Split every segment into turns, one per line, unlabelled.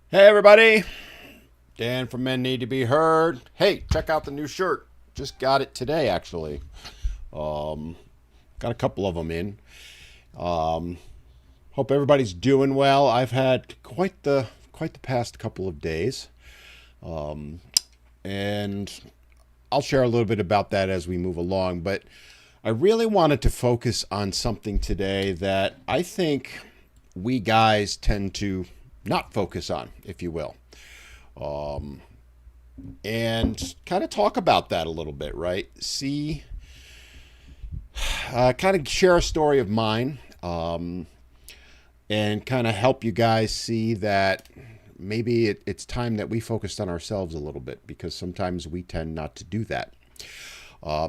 Hey everybody, Dan from Men Need to Be Heard. Hey, check out the new shirt. Just got it today, actually. Um, got a couple of them in. Um, Hope everybody's doing well. I've had quite the past couple of days, and I'll share a little bit about that as we move along. But I really wanted to focus on something today that I think we guys tend to not focus on, if you will, and kind of talk about that a little bit, right? Kind of share a story of mine, and kind of help you guys see that maybe it's time that we focused on ourselves a little bit because sometimes we tend not to do that.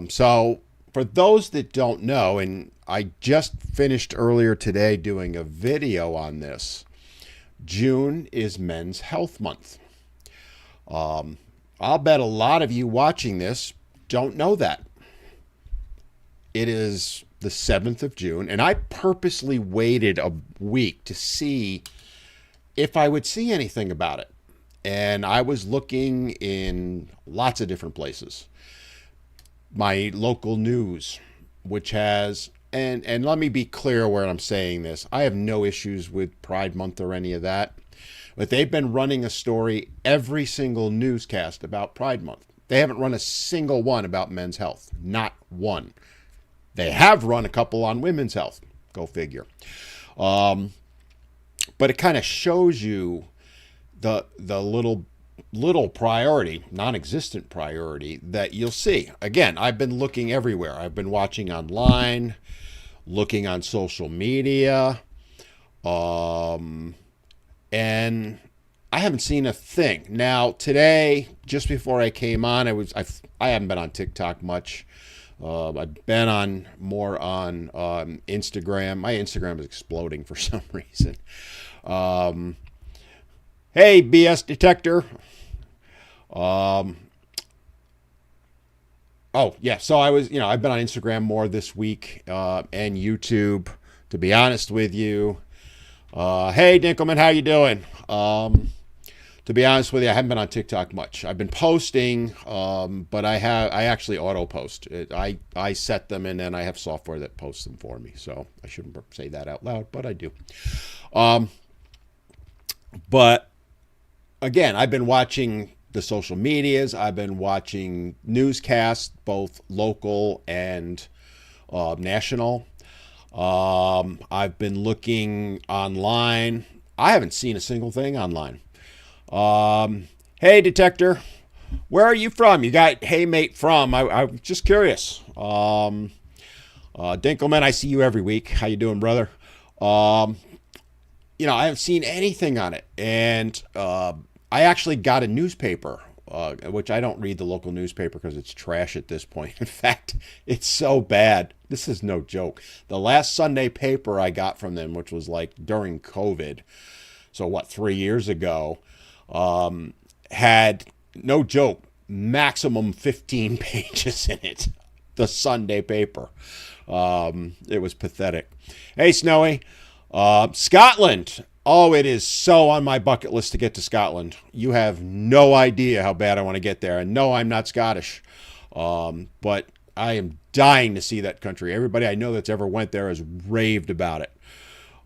So, for those that don't know, and I just finished earlier today doing a video on this, June is Men's Health Month. I'll bet a lot of you watching this don't know that. It is the 7th of June, and I purposely waited a week to see if I would see anything about it. And I was looking in lots of different places. My local news, which has, and let me be clear where I'm saying this. I have no issues with Pride Month or any of that. But they've been running a story every single newscast about Pride Month. They haven't run a single one about men's health. Not one. They have run a couple on women's health. Go figure. Um, but it kind of shows you the little priority, non-existent priority that you'll see. Again, I've been looking everywhere. I've been watching online, looking on social media, and I haven't seen a thing. Now today, just before I came on, I haven't been on TikTok much. I've been on more on Instagram. My Instagram is exploding for some reason. Um, hey, BS detector. Um, oh yeah, so I've been on Instagram more this week and YouTube. To be honest with you, hey Dinkelman, how you doing? To be honest with you, I haven't been on TikTok much. I've been posting, but I actually auto post. I set them and then I have software that posts them for me. So I shouldn't say that out loud, but I do. Um, but again, I've been watching the social medias. I've been watching newscasts, both local and national. I've been looking online. I haven't seen a single thing online. Hey, detector, where are you from? You got hey mate from. I'm just curious. Dinkelman, I see you every week. How you doing, brother? Um, I haven't seen anything on it, and I actually got a newspaper, which I don't read the local newspaper because it's trash at this point. In fact, it's so bad. This is no joke. The last Sunday paper I got from them, which was like during COVID, so what, 3 years ago, had, no joke, maximum 15 pages in it. The Sunday paper. It was pathetic. Hey, Snowy. Scotland. Oh, it is so on my bucket list to get to Scotland. You have no idea how bad I want to get there. And no, I'm not Scottish. But I am dying to see that country. Everybody I know that's ever went there has raved about it.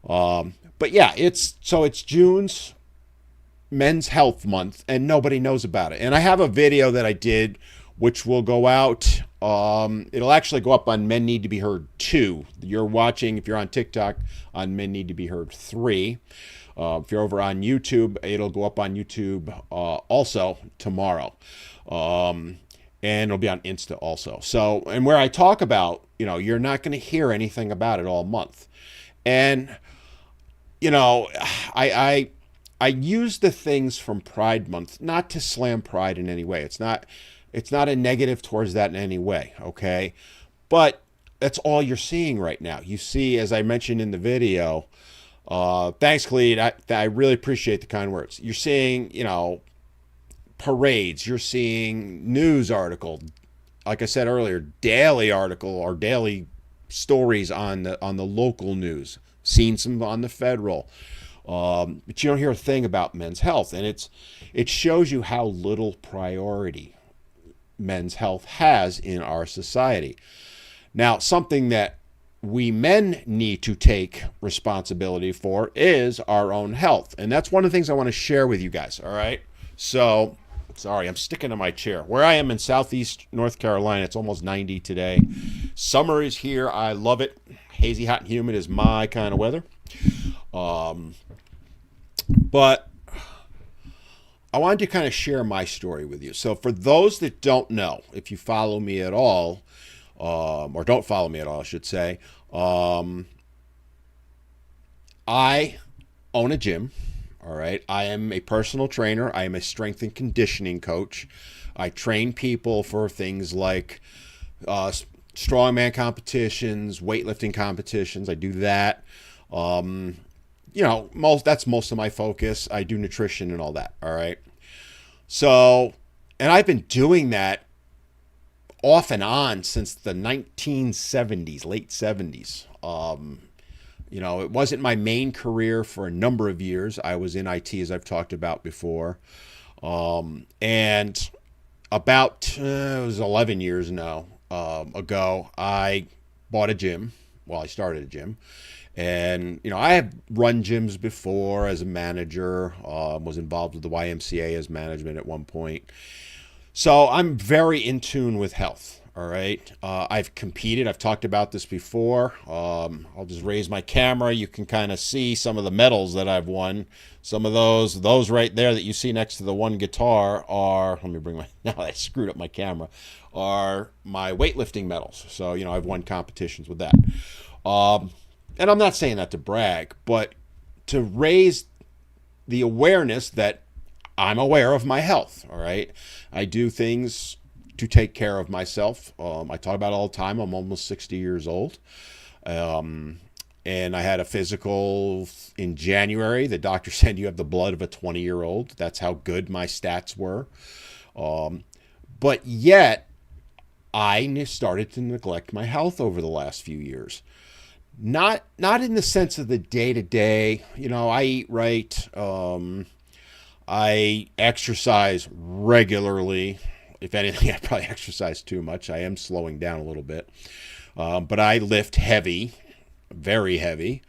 But yeah, it's June's Men's Health Month, and nobody knows about it. And I have a video that I did, which will go out. It'll actually go up on Men Need to Be Heard 2. You're watching, if you're on TikTok, on Men Need to Be Heard 3. If you're over on YouTube, it'll go up on YouTube also tomorrow. And it'll be on Insta also. So, and where I talk about, you're not going to hear anything about it all month. And, you know, I, I use the things from Pride Month not to slam Pride in any way. It's not a negative towards that in any way, okay? But that's all you're seeing right now. You see, as I mentioned in the video, thanks, Cleed. I really appreciate the kind words. You're seeing, parades. You're seeing news article, like I said earlier, daily article or daily stories on the local news. Seen some on the federal. But you don't hear a thing about men's health, and it shows you how little priority men's health has in our society. Now, something that we men need to take responsibility for is our own health. And that's one of the things I want to share with you guys. All right. So, sorry, I'm sticking to my chair. Where I am in Southeast North Carolina, it's almost 90 today. Summer is here. I love it. Hazy, hot, and humid is my kind of weather. But I wanted to kind of share my story with you. So, for those that don't know, if you follow me at all, or don't follow me at all, I should say, I own a gym. All right. I am a personal trainer. I am a strength and conditioning coach. I train people for things like strongman competitions, weightlifting competitions. I do that. That's most of my focus. I do nutrition and all that. All right. So, and I've been doing that off and on since the 1970s, late 70s. It wasn't my main career for a number of years. I was in IT, as I've talked about before. And about, it was 11 years now ago, I bought a gym. Well, I started a gym. And, I have run gyms before as a manager, was involved with the YMCA as management at one point. So I'm very in tune with health, all right? I've competed. I've talked about this before. I'll just raise my camera. You can kind of see some of the medals that I've won. Some of those right there that you see next to the one guitar are, now I screwed up my camera, are my weightlifting medals. So, I've won competitions with that. And I'm not saying that to brag, but to raise the awareness that I'm aware of my health, all right? I do things to take care of myself. I talk about it all the time. I'm almost 60 years old. And I had a physical in January. The doctor said you have the blood of a 20-year-old. That's how good my stats were. But yet, I started to neglect my health over the last few years. Not in the sense of the day-to-day. I eat right. I exercise regularly. If anything, I probably exercise too much. I am slowing down a little bit. But I lift heavy, very heavy.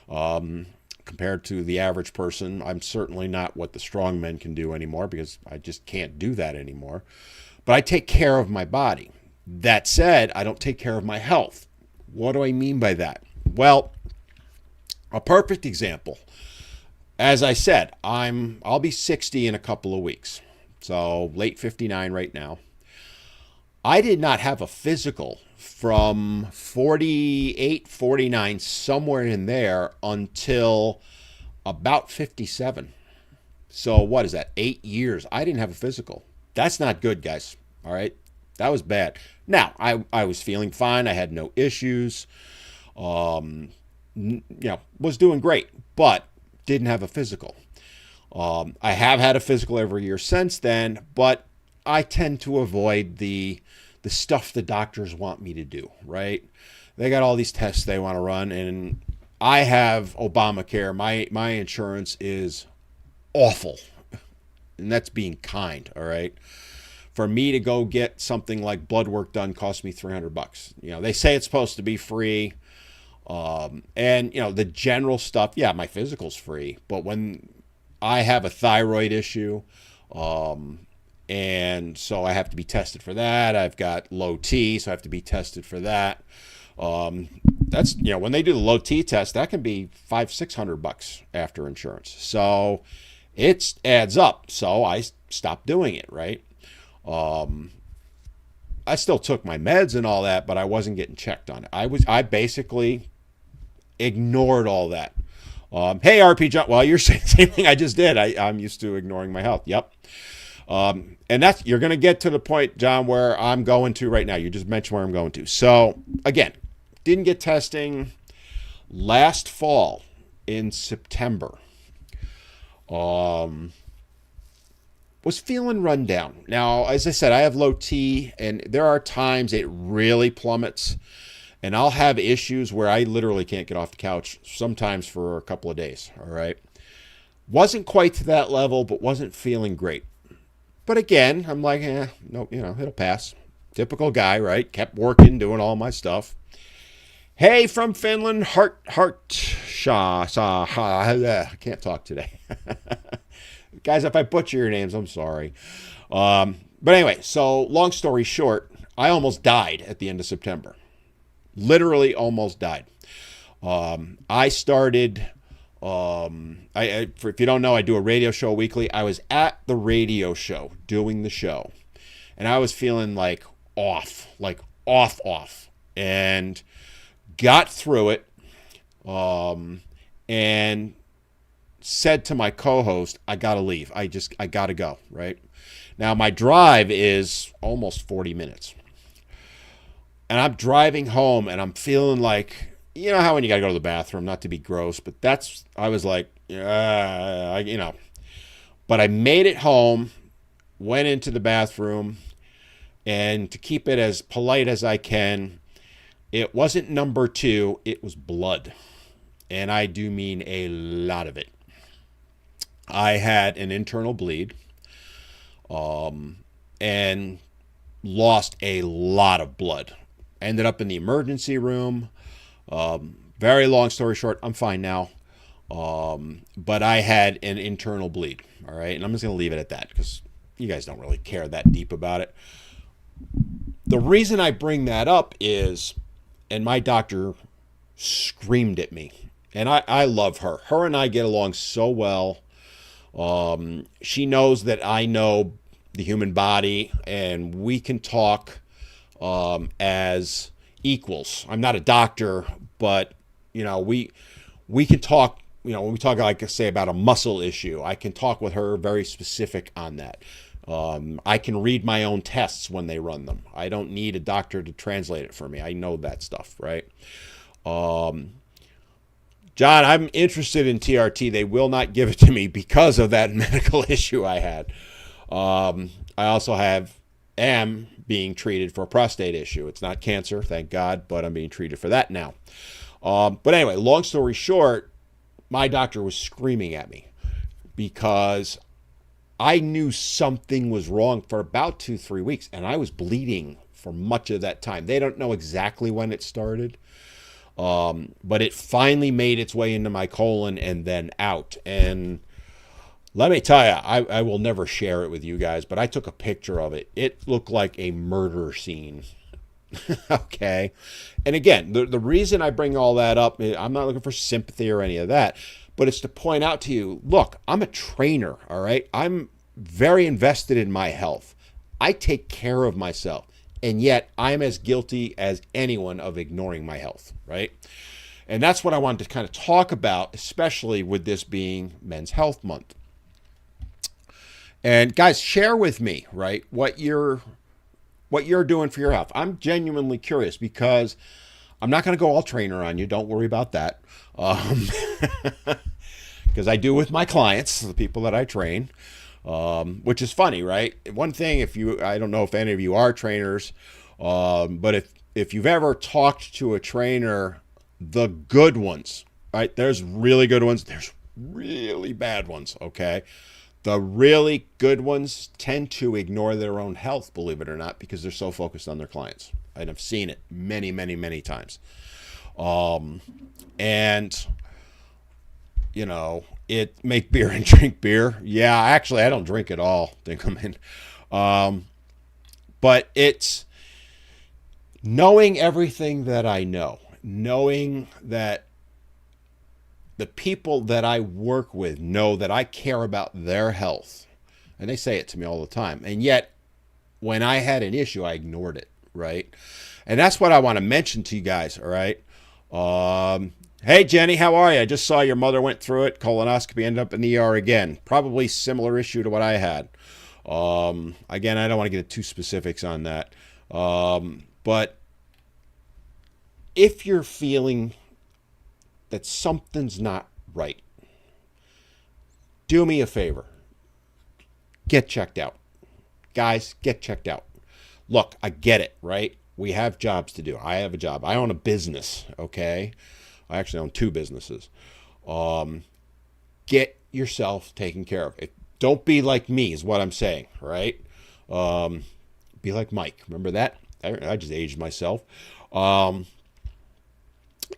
Compared to the average person, I'm certainly not what the strong men can do anymore because I just can't do that anymore. But I take care of my body. That said, I don't take care of my health. What do I mean by that? Well, a perfect example. As I said, I'll be 60 in a couple of weeks. So late 59 right now. I did not have a physical from 48, 49, somewhere in there until about 57. So what is that? 8 years. I didn't have a physical. That's not good, guys. All right. That was bad. Now, I was feeling fine. I had no issues. Was doing great, but didn't have a physical. I have had a physical every year since then, but I tend to avoid the stuff the doctors want me to do, right? They got all these tests they want to run, and I have Obamacare. My insurance is awful, and that's being kind, all right? For me to go get something like blood work done costs me $300. They say it's supposed to be free. And the general stuff, yeah, my physical's free, but when I have a thyroid issue, and so I have to be tested for that. I've got low T, so I have to be tested for that. That's, when they do the low T test, that can be $500-600 after insurance. So it adds up. So I stopped doing it, right? I still took my meds and all that, but I wasn't getting checked on it. I basically ignored all that. Hey, RP John. Well, you're saying the same thing I just did. I'm used to ignoring my health. Yep. And you're going to get to the point, John, where I'm going to right now. You just mentioned where I'm going to. So again, didn't get testing last fall in September. Was feeling run down. Now, as I said, I have low T, and there are times it really plummets, and I'll have issues where I literally can't get off the couch, sometimes for a couple of days, all right? Wasn't quite to that level, but wasn't feeling great. But again, I'm like, no, it'll pass. Typical guy, right? Kept working, doing all my stuff. Hey, from Finland, I can't talk today. Guys, if I butcher your names, I'm sorry. But anyway, so long story short, I almost died at the end of September. Literally almost died. I started, if you don't know, I do a radio show weekly. I was at the radio show doing the show, and I was feeling like off, and got through it, and said to my co-host, I gotta leave. I gotta go, right? Now my drive is almost 40 minutes. And I'm driving home and I'm feeling like, you know how when you gotta go to the bathroom, not to be gross, but I was like, but I made it home, went into the bathroom, and to keep it as polite as I can, it wasn't number 2, it was blood. And I do mean a lot of it. I had an internal bleed, and lost a lot of blood. Ended up in the emergency room. Very long story short, I'm fine now. But I had an internal bleed. All right. And I'm just going to leave it at that because you guys don't really care that deep about it. The reason I bring that up is, and my doctor screamed at me, and I love her. Her and I get along so well. She knows that I know the human body, and we can talk as equals. I'm not a doctor, but we can talk. When we talk, like I say, about a muscle issue, I can talk with her very specific on that. I can read my own tests when they run them. I don't need a doctor to translate it for me. I know that stuff, right? John, I'm interested in TRT. They will not give it to me because of that medical issue I had. I also am being treated for a prostate issue. It's not cancer, thank God, but I'm being treated for that now. But anyway, long story short, my doctor was screaming at me because I knew something was wrong for about 2-3 weeks, and I was bleeding for much of that time. They don't know exactly when it started. But it finally made its way into my colon and then out. And let me tell you, I will never share it with you guys, but I took a picture of it. It looked like a murder scene. Okay. And again, the reason I bring all that up, I'm not looking for sympathy or any of that, but it's to point out to you, look, I'm a trainer, all right? I'm very invested in my health. I take care of myself. And yet I'm as guilty as anyone of ignoring my health, right? And that's what I wanted to kind of talk about, especially with this being Men's Health Month. And guys, share with me, right, what you're doing for your health. I'm genuinely curious because I'm not going to go all trainer on you. Don't worry about that. Because I do with my clients, the people that I train. Which is funny, right? One thing, I don't know if any of you are trainers, but if you've ever talked to a trainer, the good ones, right? There's really good ones. There's really bad ones, okay? The really good ones tend to ignore their own health, believe it or not, because they're so focused on their clients. And I've seen it many, many, many times. And it make beer and drink beer. Yeah, actually, I don't drink at all, Dinkelman. But it's knowing everything that I know, knowing that the people that I work with know that I care about their health. And they say it to me all the time. And yet, when I had an issue, I ignored it, right? And that's what I want to mention to you guys, all right? Hey, Jenny, how are you? I just saw your mother went through it. Colonoscopy, ended up in the ER again. Probably similar issue to what I had. Again, I don't want to get into too specifics on that. But if you're feeling that something's not right, do me a favor. Get checked out. Guys, get checked out. Look, I get it, right? We have jobs to do. I have a job. I own a business, okay? I actually own 2 businesses. Get yourself taken care of. Don't be like me, is what I'm saying, right? Be like Mike. Remember that? I just aged myself.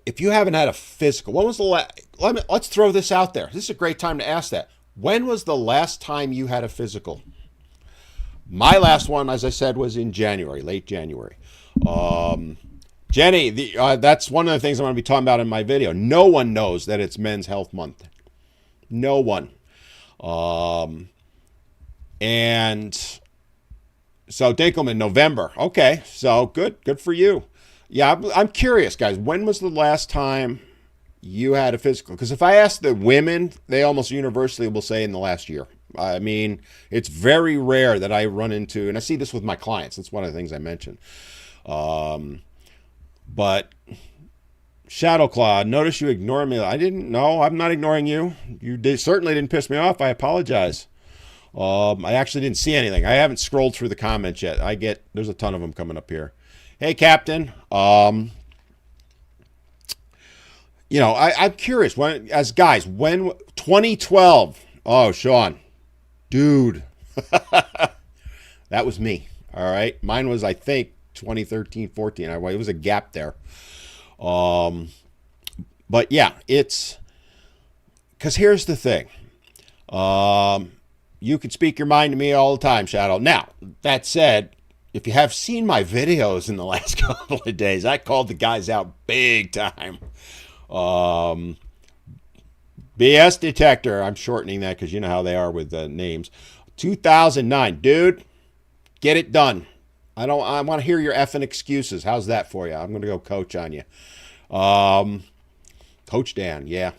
If you haven't had a physical, when was the last? Let's throw this out there. This is a great time to ask that. When was the last time you had a physical? My last one, as I said, was in January, late January. Jenny, that's one of the things I'm going to be talking about in my video. No one knows that it's Men's Health Month. No one. And so Dinkelman, November. Okay, so good for you. Yeah, I'm curious, guys. When was the last time you had a physical? Because if I ask the women, they almost universally will say in the last year. I mean, it's very rare that I run into, and I see this with my clients. That's one of the things I mentioned. But Shadow Claw, notice you ignore me. I didn't know. I'm not ignoring you. Certainly didn't piss me off. I apologize. I actually didn't see anything. I haven't scrolled through the comments yet. There's a ton of them coming up here. Hey, Captain. I'm curious. When 2012. Oh, Sean, dude, that was me. All right, mine was, I think, 2013, 14. It was a gap there. But yeah, it's because here's the thing. You can speak your mind to me all the time, Shadow. Now, that said, if you have seen my videos in the last couple of days, I called the guys out big time. BS detector. I'm shortening that because you know how they are with the names. 2009. Dude, get it done. I want to hear your effing excuses. How's that for you? I'm going to go coach on you. Coach Dan, yeah.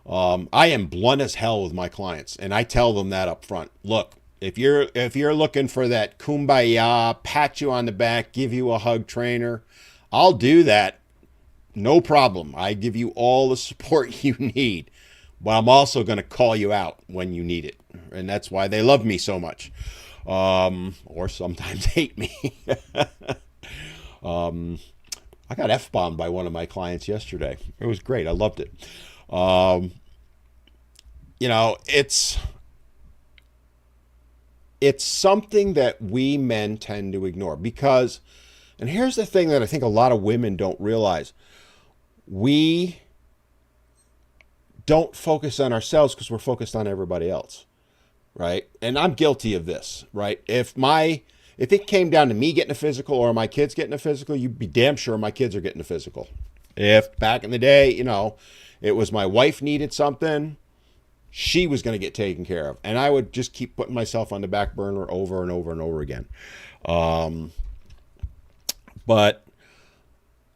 I am blunt as hell with my clients, and I tell them that up front. Look, if you're looking for that kumbaya, pat you on the back, give you a hug trainer, I'll do that. No problem. I give you all the support you need, but I'm also going to call you out when you need it, and that's why they love me so much. Or sometimes hate me. I got F-bombed by one of my clients yesterday. It was great. I loved it. It's something that we men tend to ignore because, and here's the thing that I think a lot of women don't realize. We don't focus on ourselves because we're focused on everybody else. Right? And I'm guilty of this, right? If it came down to me getting a physical or my kids getting a physical, you'd be damn sure my kids are getting a physical. If back in the day, it was my wife needed something, she was going to get taken care of. And I would just keep putting myself on the back burner over and over and over again. But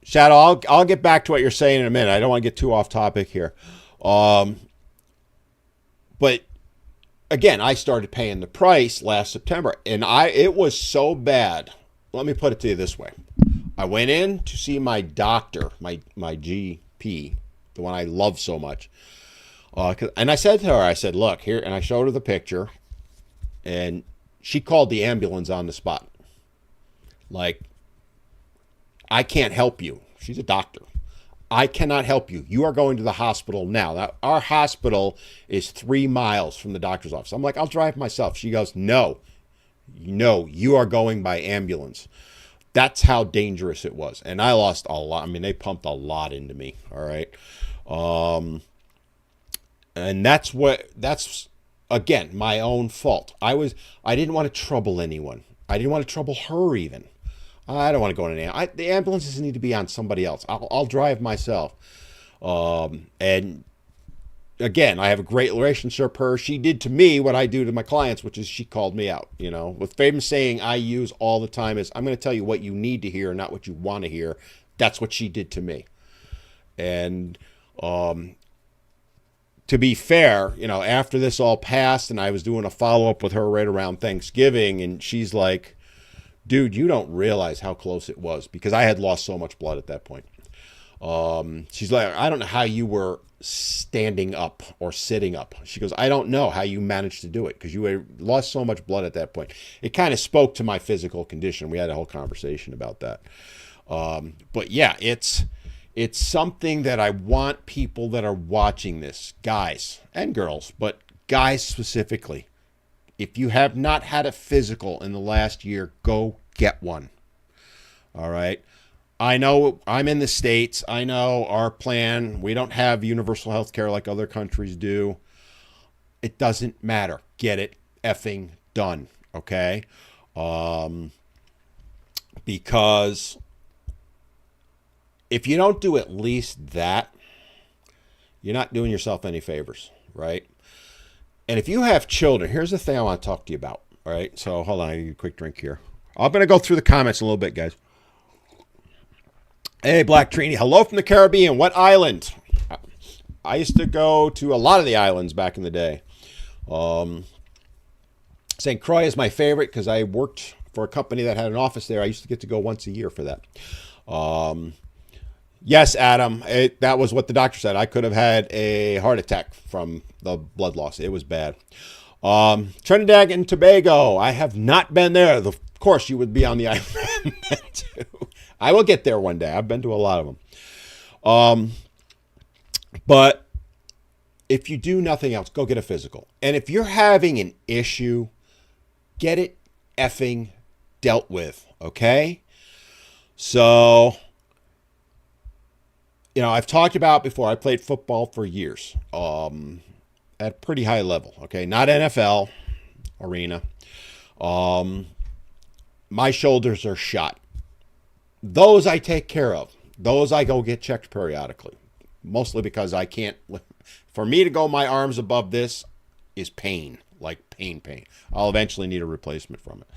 Shadow, I'll get back to what you're saying in a minute. I don't want to get too off topic here. But again, I started paying the price last September, and it was so bad. Let me put it to you this way. I went in to see my doctor, my GP, the one I love so much. And I said to her, I said, look, here, and I showed her the picture, and she called the ambulance on the spot. Like, I can't help you. She's a doctor. I cannot help you. You are going to the hospital now. Now, our hospital is 3 miles from the doctor's office. I'm like, I'll drive myself. She goes, no, you are going by ambulance. That's how dangerous it was. And I lost a lot. I mean, they pumped a lot into me. All right. And that's again, my own fault. I didn't want to trouble anyone. I didn't want to trouble her even. I don't want to go in an ambulance. The ambulances need to be on somebody else. I'll drive myself. And again, I have a great relationship with her. She did to me what I do to my clients, which is she called me out. With famous saying I use all the time is, I'm going to tell you what you need to hear, not what you want to hear. That's what she did to me. And to be fair, after this all passed and I was doing a follow-up with her right around Thanksgiving, and she's like, dude, you don't realize how close it was, because I had lost so much blood at that point. She's like, I don't know how you were standing up or sitting up. She goes, I don't know how you managed to do it, because you had lost so much blood at that point. It kind of spoke to my physical condition. We had a whole conversation about that. But yeah, it's something that I want people that are watching this, guys and girls, but guys specifically, if you have not had a physical in the last year, go get one. All right. I know I'm in the States. I know our plan, we don't have universal health care like other countries do. It doesn't matter. Get it effing done. Okay. Because if you don't do at least that, you're not doing yourself any favors, right? And if you have children, here's the thing I want to talk to you about. All right. So hold on. I need a quick drink here. I'm going to go through the comments a little bit, guys. Hey, Black Trini. Hello from the Caribbean. What island? I used to go to a lot of the islands back in the day. St. Croix is my favorite because I worked for a company that had an office there. I used to get to go once a year for that. Yes, Adam, that was what the doctor said. I could have had a heart attack from the blood loss. It was bad. Trinidad and Tobago. I have not been there. Of course, you would be on the island too. I will get there one day. I've been to a lot of them. But if you do nothing else, go get a physical. And if you're having an issue, get it effing dealt with, okay? So, I've talked about before, I played football for years at a pretty high level, okay? Not NFL arena. My shoulders are shot. Those I take care of. Those I go get checked periodically. Mostly because I can't, for me to go my arms above this is pain, like pain. I'll eventually need a replacement from it.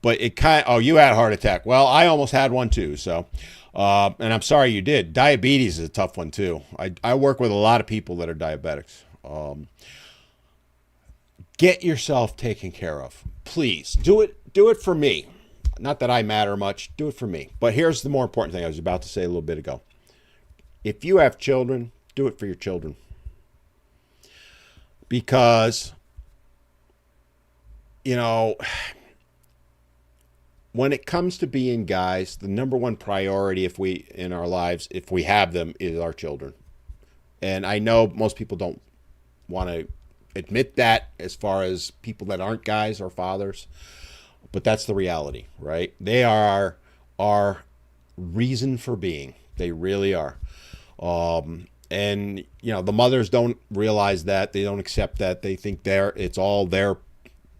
But it you had a heart attack. Well, I almost had one too. So, and I'm sorry you did. Diabetes is a tough one too. I work with a lot of people that are diabetics. Get yourself taken care of. Please do it for me. Not that I matter much. Do it for me. But here's the more important thing I was about to say a little bit ago. If you have children, do it for your children. Because, when it comes to being guys, the number one priority in our lives, if we have them, is our children. And I know most people don't want to admit that as far as people that aren't guys or fathers. But that's the reality, right? They are our reason for being. They really are. And, the mothers don't realize that. They don't accept that. They think it's all their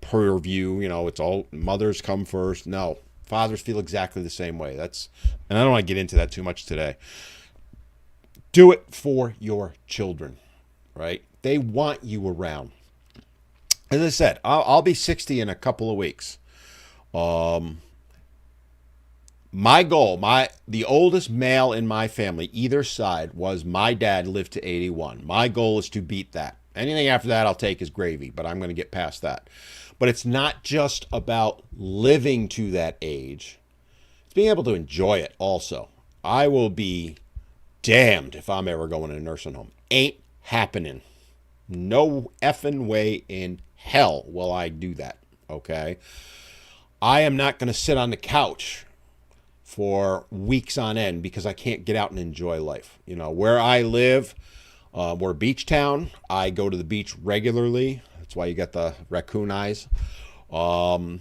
purview. It's all mothers come first. No, fathers feel exactly the same way. And I don't want to get into that too much today. Do it for your children, right? They want you around. As I said, I'll be 60 in a couple of weeks. My goal, the oldest male in my family, either side, was my dad lived to 81. My goal is to beat that. Anything after that I'll take as gravy, but I'm going to get past that. But it's not just about living to that age. It's being able to enjoy it also. I will be damned if I'm ever going to a nursing home. Ain't happening. No effing way in hell will I do that, okay? I am not going to sit on the couch for weeks on end because I can't get out and enjoy life. Where I live, we're a beach town. I go to the beach regularly. That's why you got the raccoon eyes. And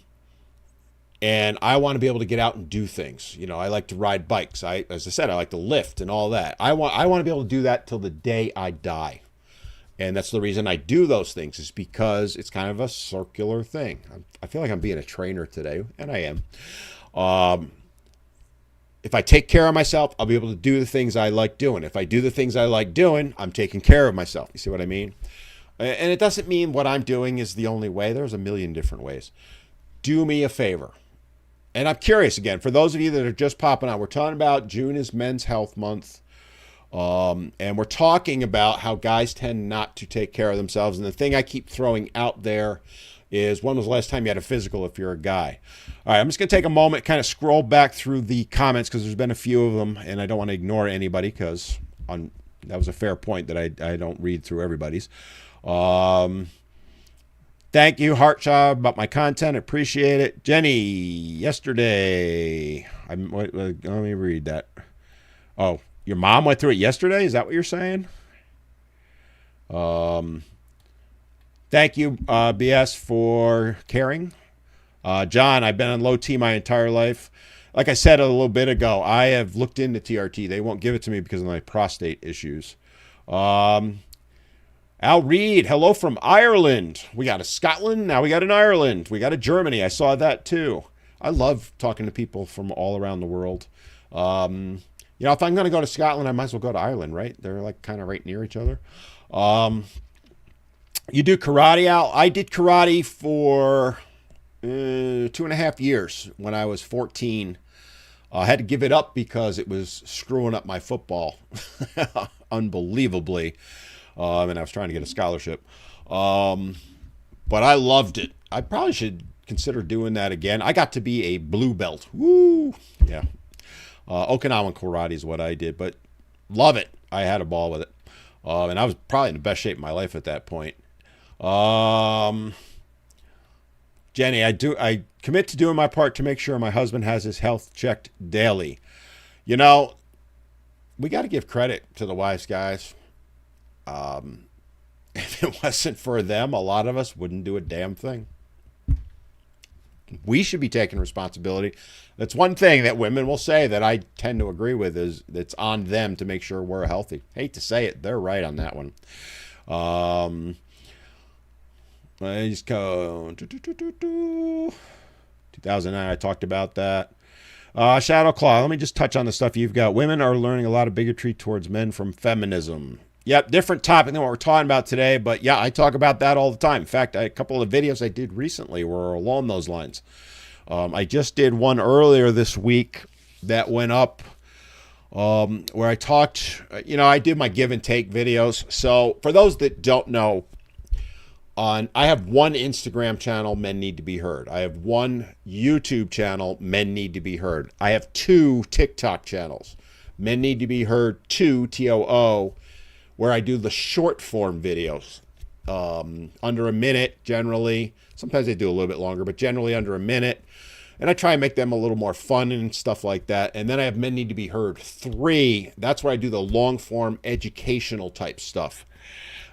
I want to be able to get out and do things. I like to ride bikes. As I said, I like to lift and all that. I want to be able to do that till the day I die. And that's the reason I do those things, is because it's kind of a circular thing. I feel like I'm being a trainer today, and I am. If I take care of myself, I'll be able to do the things I like doing. If I do the things I like doing, I'm taking care of myself. You see what I mean? And it doesn't mean what I'm doing is the only way. There's a million different ways. Do me a favor. And I'm curious, again, for those of you that are just popping out, we're talking about June is Men's Health Month. And we're talking about how guys tend not to take care of themselves. And the thing I keep throwing out there is, when was the last time you had a physical if you're a guy? All right, I'm just going to take a moment, kind of scroll back through the comments because there's been a few of them, and I don't want to ignore anybody because that was a fair point that I don't read through everybody's. Thank you, Hartshaw, about my content. Appreciate it. Jenny, yesterday. Let me read that. Oh, your mom went through it yesterday? Is that what you're saying? Um, Thank you, BS, for caring. John, I've been on low T my entire life. Like I said a little bit ago, I have looked into TRT. They won't give it to me because of my prostate issues. Um, Al Reed, hello from Ireland. We got a Scotland, now we got an Ireland. We got a Germany. I saw that too. I love talking to people from all around the world. If I'm going to go to Scotland, I might as well go to Ireland, right? They're like kind of right near each other. Um, you do karate, Al? I did karate for 2.5 years when I was 14. I had to give it up because it was screwing up my football unbelievably. And I was trying to get a scholarship. But I loved it. I probably should consider doing that again. I got to be a blue belt. Woo! Yeah. Okinawan karate is what I did, but love it. I had a ball with it. And I was probably in the best shape of my life at that point. Jenny, I commit to doing my part to make sure my husband has his health checked daily. You know, we got to give credit to the wives, guys. If it wasn't for them, a lot of us wouldn't do a damn thing. We should be taking responsibility. That's one thing that women will say that I tend to agree with is it's on them to make sure we're healthy. Hate to say it, they're right on that one. I just go 2009. I talked about that. Shadow Claw. Let me just touch on the stuff you've got. Women are learning a lot of bigotry towards men from feminism. Yep, different topic than what we're talking about today, but yeah, I talk about that all the time. In fact, a couple of videos I did recently were along those lines. I just did one earlier this week that went up where I talked, I did my give and take videos. So for those that don't know, I have one Instagram channel, Men Need to Be Heard. I have one YouTube channel, Men Need to Be Heard. I have two TikTok channels, Men Need to Be Heard 2, TOO, where I do the short form videos, under a minute generally. Sometimes I do a little bit longer, but generally under a minute. And I try and make them a little more fun and stuff like that. And then I have Men Need to Be Heard 3. That's where I do the long form educational type stuff.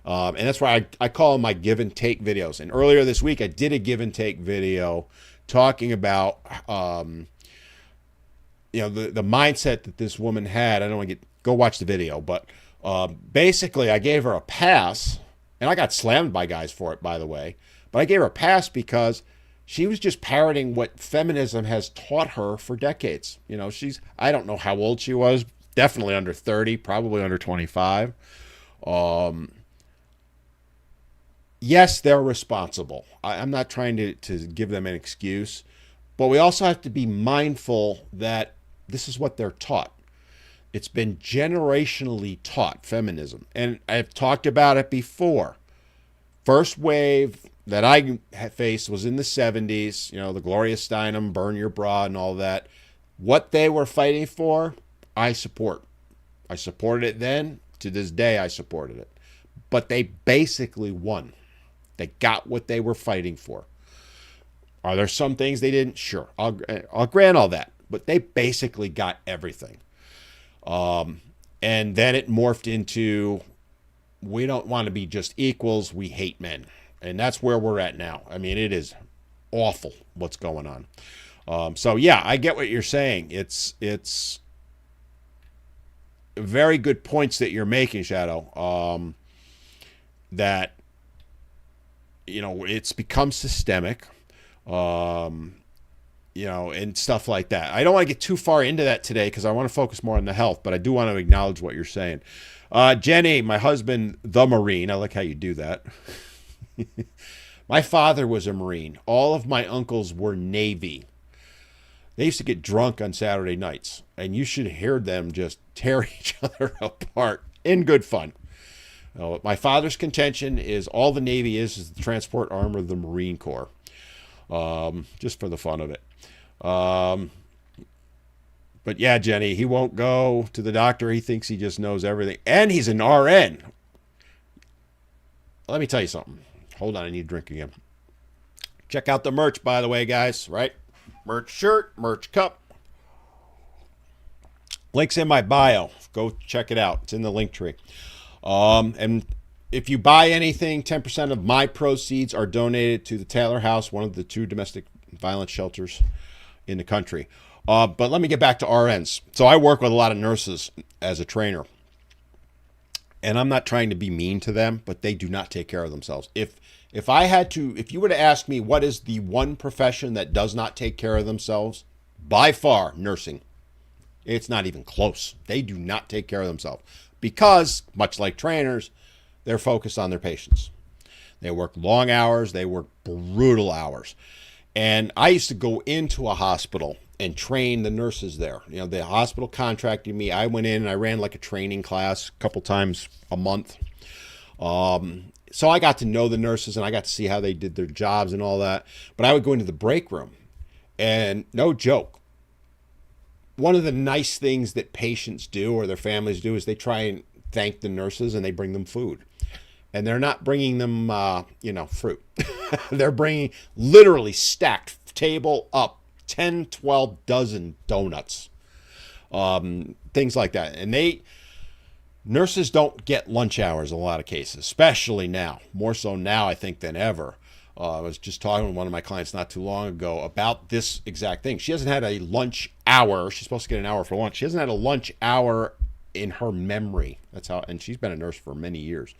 And that's why I call them my give and take videos. And earlier this week, I did a give and take video talking about, the mindset that this woman had. I don't want to go watch the video, but basically I gave her a pass, and I got slammed by guys for it, by the way. But I gave her a pass because she was just parroting what feminism has taught her for decades. I don't know how old she was, definitely under 30, probably under 25. Yes, they're responsible. I'm not trying to give them an excuse, but we also have to be mindful that this is what they're taught. It's been generationally taught, feminism. And I've talked about it before. First wave that I faced was in the 70s, the Gloria Steinem, burn your bra and all that. What they were fighting for, I support. I supported it then. To this day, I supported it. But they basically won. They got what they were fighting for. Are there some things they didn't? Sure. I'll grant all that. But they basically got everything. And then it morphed into, we don't want to be just equals, we hate men. And that's where we're at now. I mean, it is awful what's going on. So yeah, I get what you're saying. It's very good points that you're making, Shadow. That, it's become systemic. And stuff like that. I don't want to get too far into that today because I want to focus more on the health, but I do want to acknowledge what you're saying. Jenny, my husband, the Marine. I like how you do that. My father was a Marine. All of my uncles were Navy. They used to get drunk on Saturday nights, and you should hear them just tear each other apart in good fun. My father's contention is all the Navy is the transport arm of the Marine Corps. Just for the fun of it. But yeah, Jenny, he won't go to the doctor. He thinks he just knows everything. And he's an RN. Let me tell you something. Hold on, I need a drink again. Check out the merch, by the way, guys, right? Merch shirt, merch cup. Link's in my bio. Go check it out. It's in the link tree. And if you buy anything, 10% of my proceeds are donated to the Taylor House, one of the 2 domestic violence shelters in the country. But let me get back to RNs. So I work with a lot of nurses as a trainer. And I'm not trying to be mean to them, but they do not take care of themselves. If you were to ask me what is the one profession that does not take care of themselves, by far, nursing. It's not even close. They do not take care of themselves because, much like trainers, they're focused on their patients. They work long hours. They work brutal hours. And I used to go into a hospital and train the nurses there. You know, the hospital contracted me. I went in and I ran like a training class a couple times a month. So I got to know the nurses and I got to see how they did their jobs and all that. But I would go into the break room and no joke. One of the nice things that patients do or their families do is they try and thank the nurses and they bring them food. And they're not bringing them, fruit. They're bringing literally stacked table up 10, 12 dozen donuts, things like that. And nurses don't get lunch hours in a lot of cases, especially now, more so now, I think, than ever. I was just talking with one of my clients not too long ago about this exact thing. She hasn't had a lunch hour. She's supposed to get an hour for lunch. She hasn't had a lunch hour in her memory. And she's been a nurse for many years.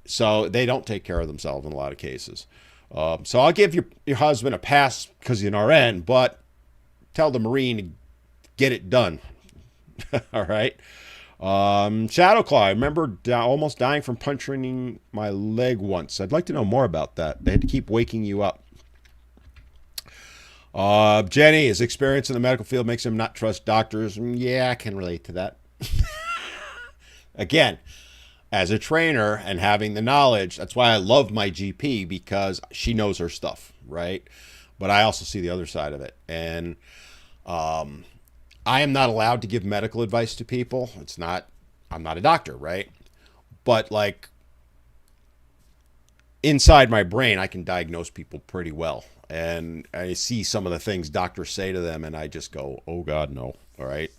So they don't take care of themselves in a lot of cases. So I'll give your husband a pass because he's an RN, but tell the Marine to get it done. All right. Shadowclaw, I remember almost dying from puncturing my leg once. I'd like to know more about that. They had to keep waking you up. Jenny, his experience in the medical field makes him not trust doctors. Yeah, I can relate to that. Again, as a trainer and having the knowledge, that's why I love my GP because she knows her stuff, right? But I also see the other side of it. And I am not allowed to give medical advice to people. I'm not a doctor, right? But like inside my brain, I can diagnose people pretty well. And I see some of the things doctors say to them and I just go, oh God, no. All right.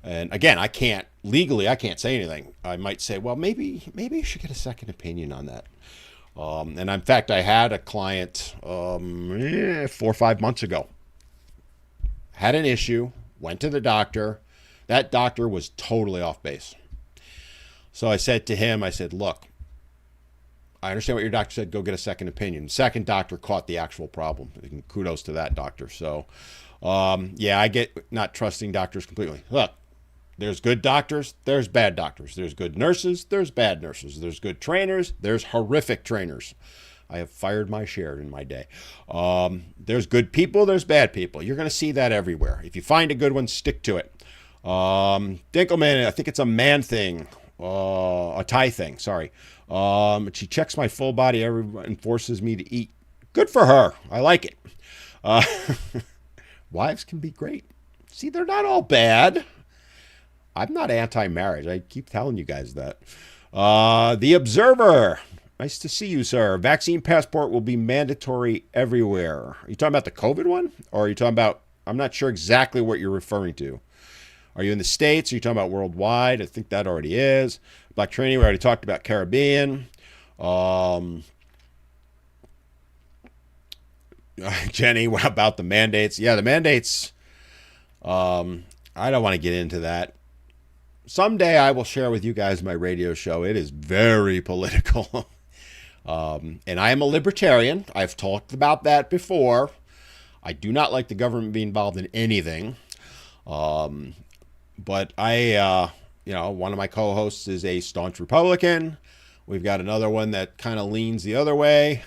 And again, I can't say anything. I might say, well, maybe you should get a second opinion on that. And in fact, I had a client 4 or 5 months ago. Had an issue, went to the doctor. That doctor was totally off base. So I said to him, look, I understand what your doctor said. Go get a second opinion. Second doctor caught the actual problem. And kudos to that doctor. So, I get not trusting doctors completely. Look, there's good doctors. There's bad doctors. There's good nurses. There's bad nurses. There's good trainers. There's horrific trainers. I have fired my share in my day. There's good people. There's bad people. You're going to see that everywhere. If you find a good one, stick to it. Dinkelman, I think it's a man thing. A Thai thing, sorry. She checks my full body and forces me to eat. Good for her. I like it. Wives can be great. See, they're not all bad. I'm not anti-marriage. I keep telling you guys that. The Observer. Nice to see you, sir. Vaccine passport will be mandatory everywhere. Are you talking about the COVID one? Or are you talking about, I'm not sure exactly what you're referring to. Are you in the States? Are you talking about worldwide? I think that already is. Black training, we already talked about Caribbean. Jenny, what about the mandates? Yeah, the mandates, I don't want to get into that. Someday I will share with you guys my radio show. It is very political. And I am a libertarian. I've talked about that before. I do not like the government being involved in anything. But one of my co-hosts is a staunch Republican. We've got another one that kind of leans the other way.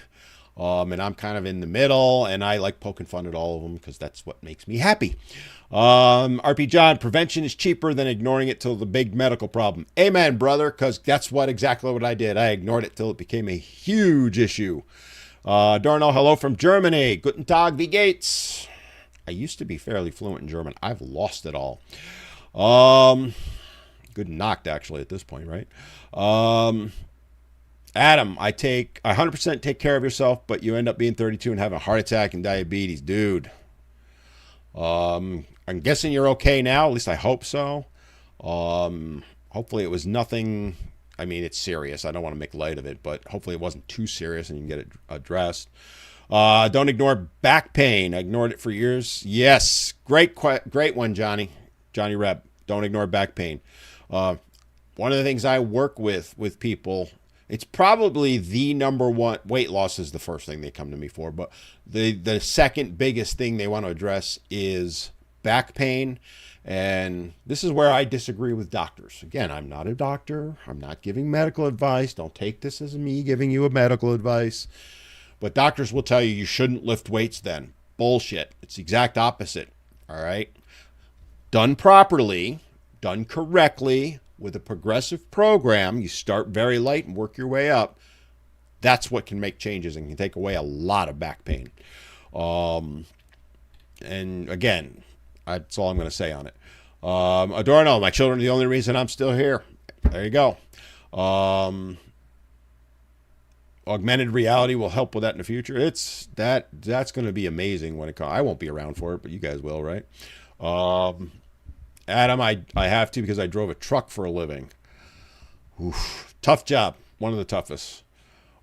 And I'm kind of in the middle, and I like poking fun at all of them because that's what makes me happy. RP John, prevention is cheaper than ignoring it till the big medical problem. Amen, brother, because that's exactly what I did. I ignored it till it became a huge issue. Darnell, hello from Germany. Guten Tag, wie geht's? I used to be fairly fluent in German. I've lost it all. Good knocked, actually, at this point, right? Adam, I 100% take care of yourself, but you end up being 32 and having a heart attack and diabetes. Dude. I'm guessing you're okay now. At least I hope so. Hopefully it was nothing I mean, it's serious. I don't want to make light of it, but hopefully it wasn't too serious and you can get it addressed. Don't ignore back pain. I ignored it for years. Yes, great one, Johnny Reb. Don't ignore back pain. One of the things I work with people, it's probably the number one. Weight loss is the first thing they come to me for, but the second biggest thing they want to address is back pain. And this is where I disagree with doctors. Again, I'm not a doctor. I'm not giving medical advice. Don't take this as me giving you a medical advice. But doctors will tell you shouldn't lift weights then. Bullshit. It's the exact opposite. All right? Done properly, done correctly, with a progressive program, you start very light and work your way up. That's what can make changes and can take away a lot of back pain. And again, that's all I'm going to say on it. Adorno, my children are the only reason I'm still here. There you go. Augmented reality will help with that in the future. That's going to be amazing when it comes. I won't be around for it, but you guys will, right? Adam, I have to because I drove a truck for a living. Oof, tough job. One of the toughest.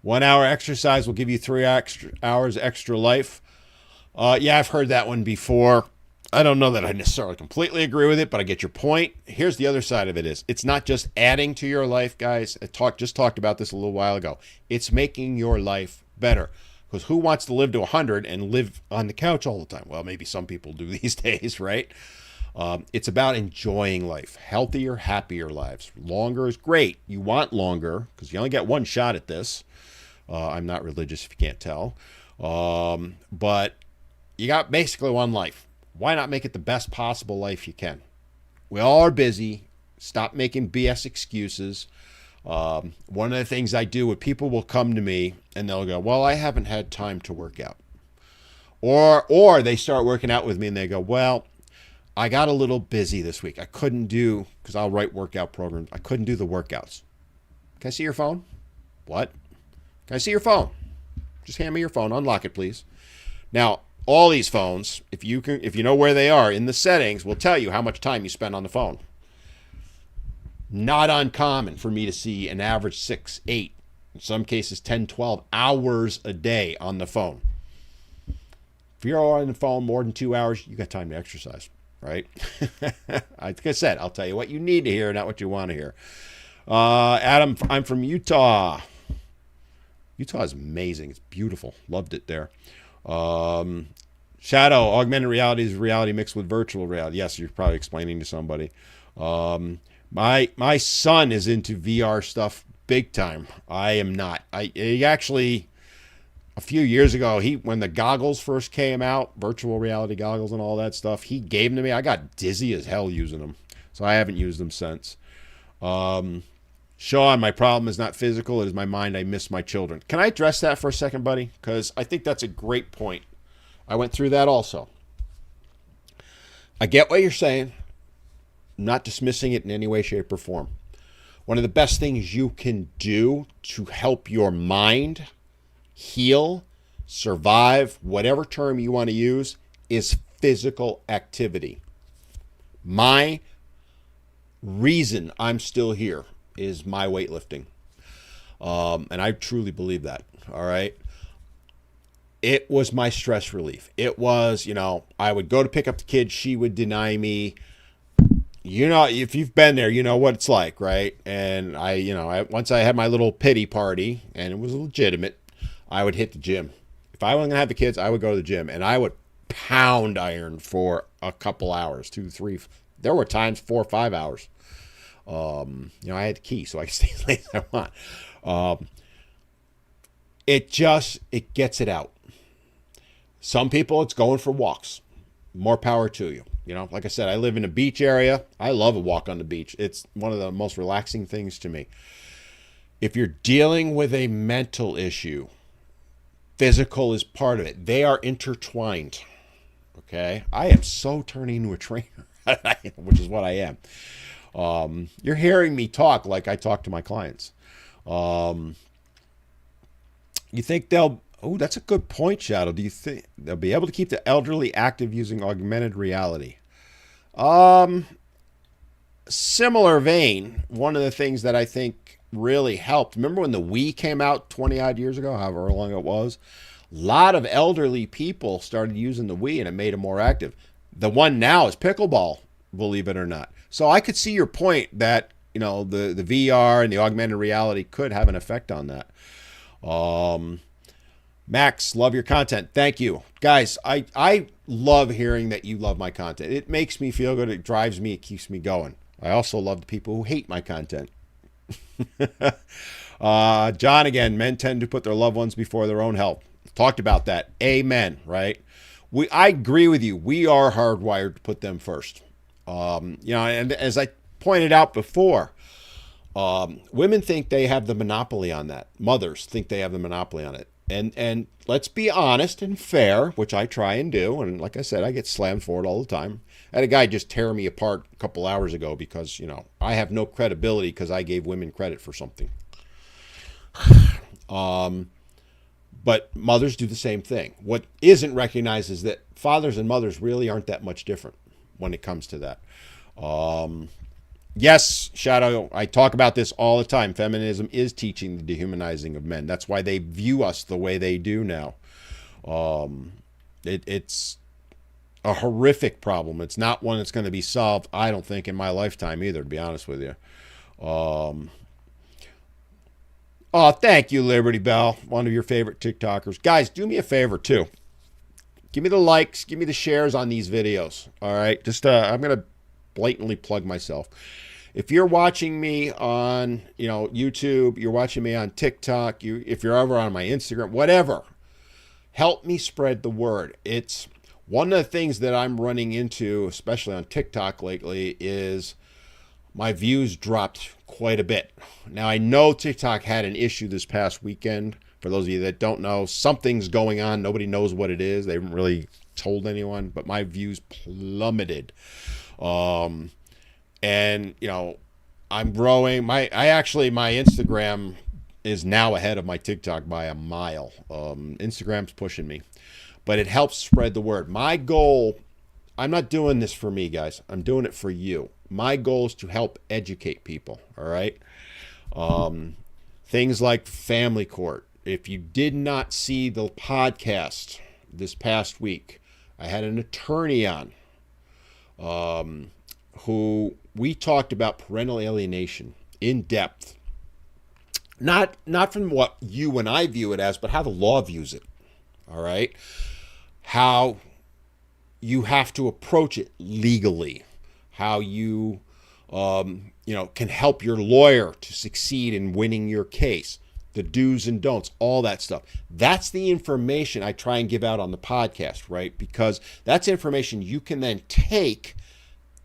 1 hour exercise will give you 3 hours extra life. Yeah, I've heard that one before. I don't know that I necessarily completely agree with it, but I get your point. Here's the other side of it is, it's not just adding to your life, guys. Just talked about this a little while ago. It's making your life better. Because who wants to live to 100 and live on the couch all the time? Well, maybe some people do these days, right? It's about enjoying life. Healthier, happier lives. Longer is great. You want longer because you only get one shot at this. I'm not religious if you can't tell. But you got basically one life. Why not make it the best possible life you can? We all are busy. Stop making BS excuses. One of the things I do when people will come to me and they'll go, well, I haven't had time to work out. Or they start working out with me and they go, well, I got a little busy this week. I couldn't do, because I'll write workout programs. I couldn't do the workouts. Can I see your phone? What? Can I see your phone? Just hand me your phone. Unlock it, please. Now, all these phones, if you know where they are in the settings, will tell you how much time you spend on the phone. Not uncommon for me to see an average 6, 8, in some cases 10, 12 hours a day on the phone. If you're on the phone more than 2 hours, you got time to exercise, right? Like I said, I'll tell you what you need to hear, not what you want to hear. Adam, I'm from Utah. Utah is amazing. It's beautiful. Loved it there. Shadow, augmented reality is reality mixed with virtual reality. Yes, you're probably explaining to somebody. My son is into VR stuff big time. I am not. He actually, a few years ago, when the goggles first came out, virtual reality goggles and all that stuff, he gave them to me. I got dizzy as hell using them, so I haven't used them since. Sean, my problem is not physical. It is my mind. I miss my children. Can I address that for a second, buddy? Because I think that's a great point. I went through that also. I get what you're saying. I'm not dismissing it in any way, shape, or form. One of the best things you can do to help your mind heal, survive, whatever term you want to use, is physical activity. My reason I'm still here is my weightlifting. And I truly believe that. All right. It was my stress relief. It was, I would go to pick up the kids. She would deny me. If you've been there, you know what it's like, right? And once I had my little pity party and it was legitimate, I would hit the gym. If I wasn't going to have the kids, I would go to the gym and I would pound iron for a couple hours, 2, 3. There were times 4 or 5 hours. I had the key, so I could stay as late as I want. It gets it out. Some people, it's going for walks. More power to you. Like I said, I live in a beach area. I love a walk on the beach. It's one of the most relaxing things to me. If you're dealing with a mental issue, physical is part of it. They are intertwined. Okay? I am so turning into a trainer, which is what I am. You're hearing me talk like I talk to my clients. You think that's a good point, Shadow. Do you think they'll be able to keep the elderly active using augmented reality? Similar vein, one of the things that I think really helped. Remember when the Wii came out 20 odd years ago, however long it was? A lot of elderly people started using the Wii and it made them more active. The one now is pickleball, believe it or not. So I could see your point that, the VR and the augmented reality could have an effect on that. Max, love your content. Thank you. Guys, I love hearing that you love my content. It makes me feel good. It drives me. It keeps me going. I also love the people who hate my content. John again, men tend to put their loved ones before their own health. Talked about that. Amen, right? I agree with you. We are hardwired to put them first. And as I pointed out before, women think they have the monopoly on that. Mothers think they have the monopoly on it. And let's be honest and fair, which I try and do. And like I said, I get slammed for it all the time. I had a guy just tear me apart a couple hours ago because, I have no credibility because I gave women credit for something. But mothers do the same thing. What isn't recognized is that fathers and mothers really aren't that much different when it comes to that. Yes, Shadow, I talk about this all the time. Feminism is teaching the dehumanizing of men. That's why they view us the way they do now. It's a horrific problem. It's not one that's going to be solved, I don't think, in my lifetime either, to be honest with you. Oh, thank you, Liberty Bell, one of your favorite TikTokers. Guys, do me a favor, too. Give me the likes, give me the shares on these videos, all right? Just, I'm going to blatantly plug myself. If you're watching me on, YouTube, you're watching me on TikTok, if you're ever on my Instagram, whatever, help me spread the word. It's one of the things that I'm running into, especially on TikTok lately, is my views dropped quite a bit. Now, I know TikTok had an issue this past weekend. For those of you that don't know, something's going on. Nobody knows what it is. They haven't really told anyone, but my views plummeted. And, I'm growing. My Instagram is now ahead of my TikTok by a mile. Instagram's pushing me, but it helps spread the word. My goal, I'm not doing this for me, guys. I'm doing it for you. My goal is to help educate people, all right? Things like family court. If you did not see the podcast this past week, I had an attorney on who we talked about parental alienation in depth. Not from what you and I view it as, but how the law views it, all right? How you have to approach it legally. How you, can help your lawyer to succeed in winning your case, the do's and don'ts, all that stuff. That's the information I try and give out on the podcast, right? Because that's information you can then take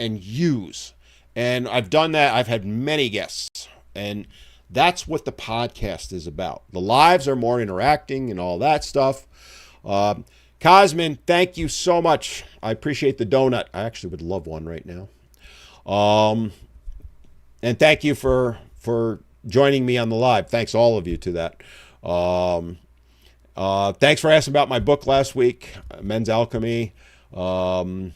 and use. And I've done that. I've had many guests, and that's what the podcast is about. The lives are more interacting and all that stuff. Cosmin, thank you so much. I appreciate the donut. I actually would love one right now. And thank you for joining me on the live. Thanks all of you to that. Thanks for asking about my book last week, Men's Alchemy. By